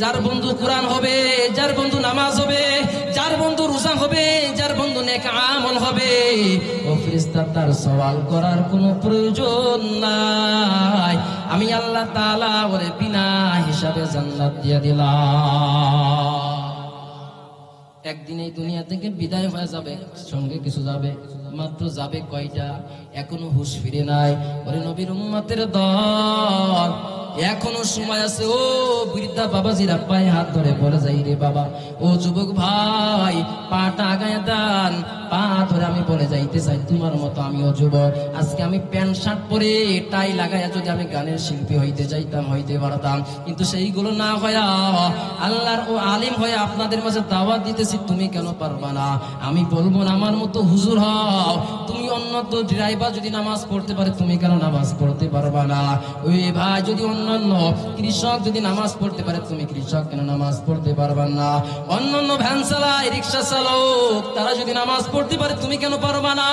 যার বন্ধু কোরআন হবে, যার বন্ধু নামাজ হবে, যার বন্ধু রোজা হবে, যার বন্ধু নেক আমল হবে, ও ফেরেশতা তার সওয়াল করার কোনো প্রয়োজন নাই। আমি আল্লাহ তাআলা ওরে বিনা হিসাবে জান্নাত দিয়ে দিলাম। একদিন এই দুনিয়া থেকে বিদায় হয়ে যাবে, সঙ্গে কিছু যাবে, মাত্র যাবে কয়টা, এখনো হুঁশ ফিরে নাই। ওরে নবীর উম্মতের দল, এখনো সময় আছে। ও বৃদ্ধা বাবাজিরা পায়ে হাত ধরে বলে যাই, রে বাবা, ও যুবক ভাই, পাটা আগায় দেন, পা ধরে আমি বলে যাইতে চাই, তোমার মতো আমিও যুবক। আজকে আমি প্যান্ট শার্ট পরে টাই লাগাইয়া যদি আমি গানের শিল্পী হইতে চাইতাম, হইতে পারতাম, কিন্তু সেইগুলো না হইয়া আল্লাহর ও আলিম হয়ে আপনাদের মাঝে দাওয়াত দিতেছি, তুমি কেন পারবা না? আমি বলবো না আমার মতো হুজুর হও। তুমি অন্যত ড্রাইভার যদি নামাজ পড়তে পারে, তুমি কেন নামাজ পড়তে পারবা না? ওই ভাই যদি অন্যান্য কৃষক যদি নামাজ পড়তে পারে, তুমি কৃষক কেন নামাজ পড়তে পারবা না? অন্যান্য ভ্যান চালায়, রিক্সা চালক, তারা যদি নামাজ পড়তে পারে, তুমি কেন পারবা না?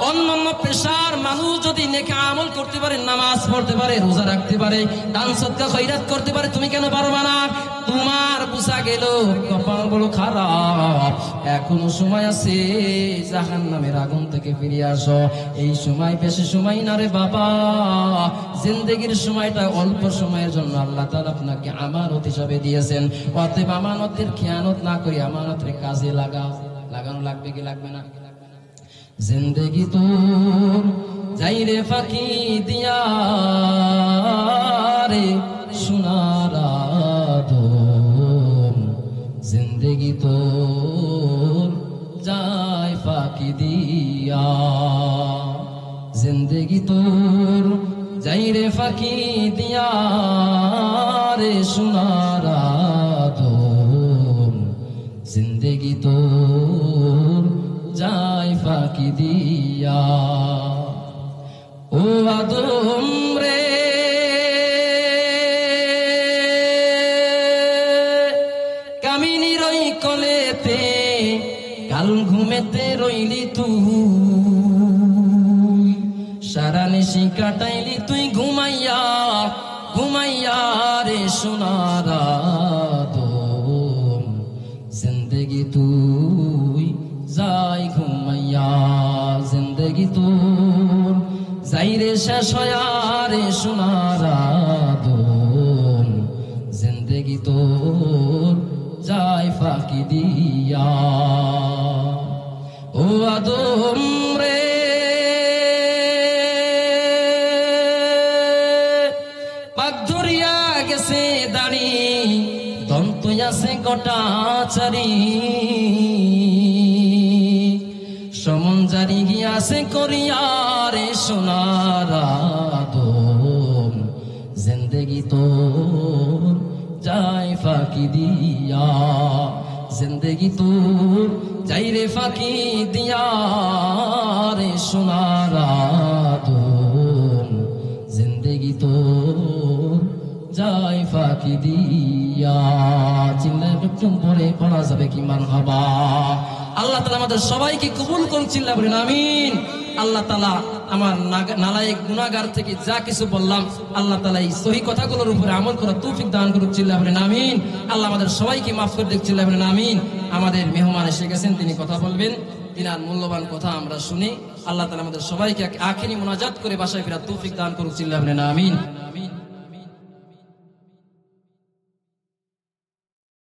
অন্যান্য পেশার মানুষ যদি নেক আমল করতে পারে, নামাজ পড়তে পারে, রোজা রাখতে পারে, দান সদকা খয়রাত করতে পারে, তুমি কেন পারবা না? তোমার বুঝা গেল কপাল বড় খারাপ, এখনো সময় আছে, জাহান্নামের আগুন থেকে ফিরে আসো। এই সময় বেশি সময় না রে বাবা, জিন্দেগির সময়টা অল্প সময়ের জন্য আল্লাহ তাআলা আপনাকে আমানত হিসাবে দিয়েছেন। অতএব আমানতের খেয়ানত না করে আমানতের কাজে লাগাও। লাগানো লাগবে কি লাগবে না? জিন্দেগি তোর যাই রে ফাঁকি দিয়া রে সোনার আদম, জিন্দেগি তোর যায় ফাঁকি দিয়া, জিন্দেগি তোর যাই রে ফাঁকি দিয়া রে সোনার আদম, জিন্দেগি তোর যায় ফাঁকি দিয়া। ও আদম রে, কামিনী রই কলেতে, কাল ঘুমেতে রইলি তুই, সারা নিশি কাটাইলি তুই ঘুমাইয়া ঘুমাইয়া রে সোনার আদম, জিন্দেগি তুই যাই ঘুমাইয়া, জিন্দেগি তোর যাই রে শেষ হয়া রে সোনার আদম, জিন্দেগি তোর যাই ফাঁকি দিয়া। ও আদম রে, পাক ধরিয়া গেছে দাড়ি, দন্ত আছে কটা চারি, সমন জারি গিয়াছে করিয়া রে সোনার আদম, জিন্দেগি তোর যাই ফাঁকি দিয়া, জিন্দেগি তোর যাই রে ফাঁকি দিয়া রে সোনার আদম, জিন্দেগি তোর যাই ফাঁকি দিয়া। চিল্লায় একটু পরে পড়া যাবে কি মারহাবা। আল্লাহ তাআলা আমাদের সবাইকে কবুল করুন, চিল্লা বলেন আমিন। আল্লাহ তাআলা আমার নালায়েক গুনাহগার থেকে যা কিছু বললাম, আল্লাহ তাআলা এই সহি কথাগুলোর উপরে আমল করার তৌফিক দান করুন, চিল্লা বলেন আমিন। আল্লাহ আমাদের সবাইকে মাফ করে দিক, চিল্লা বলেন আমিন। আমাদের মেহমান এসে গেছেন, তিনি কথা বলবেন, তিনার মূল্যবান কথা আমরা শুনি। আল্লাহ তাআলা আমাদের সবাইকে আখিরি মুনাজাত করে বাসায় ফেরার তৌফিক দান করুন, চিল্লা বলেন আমিন।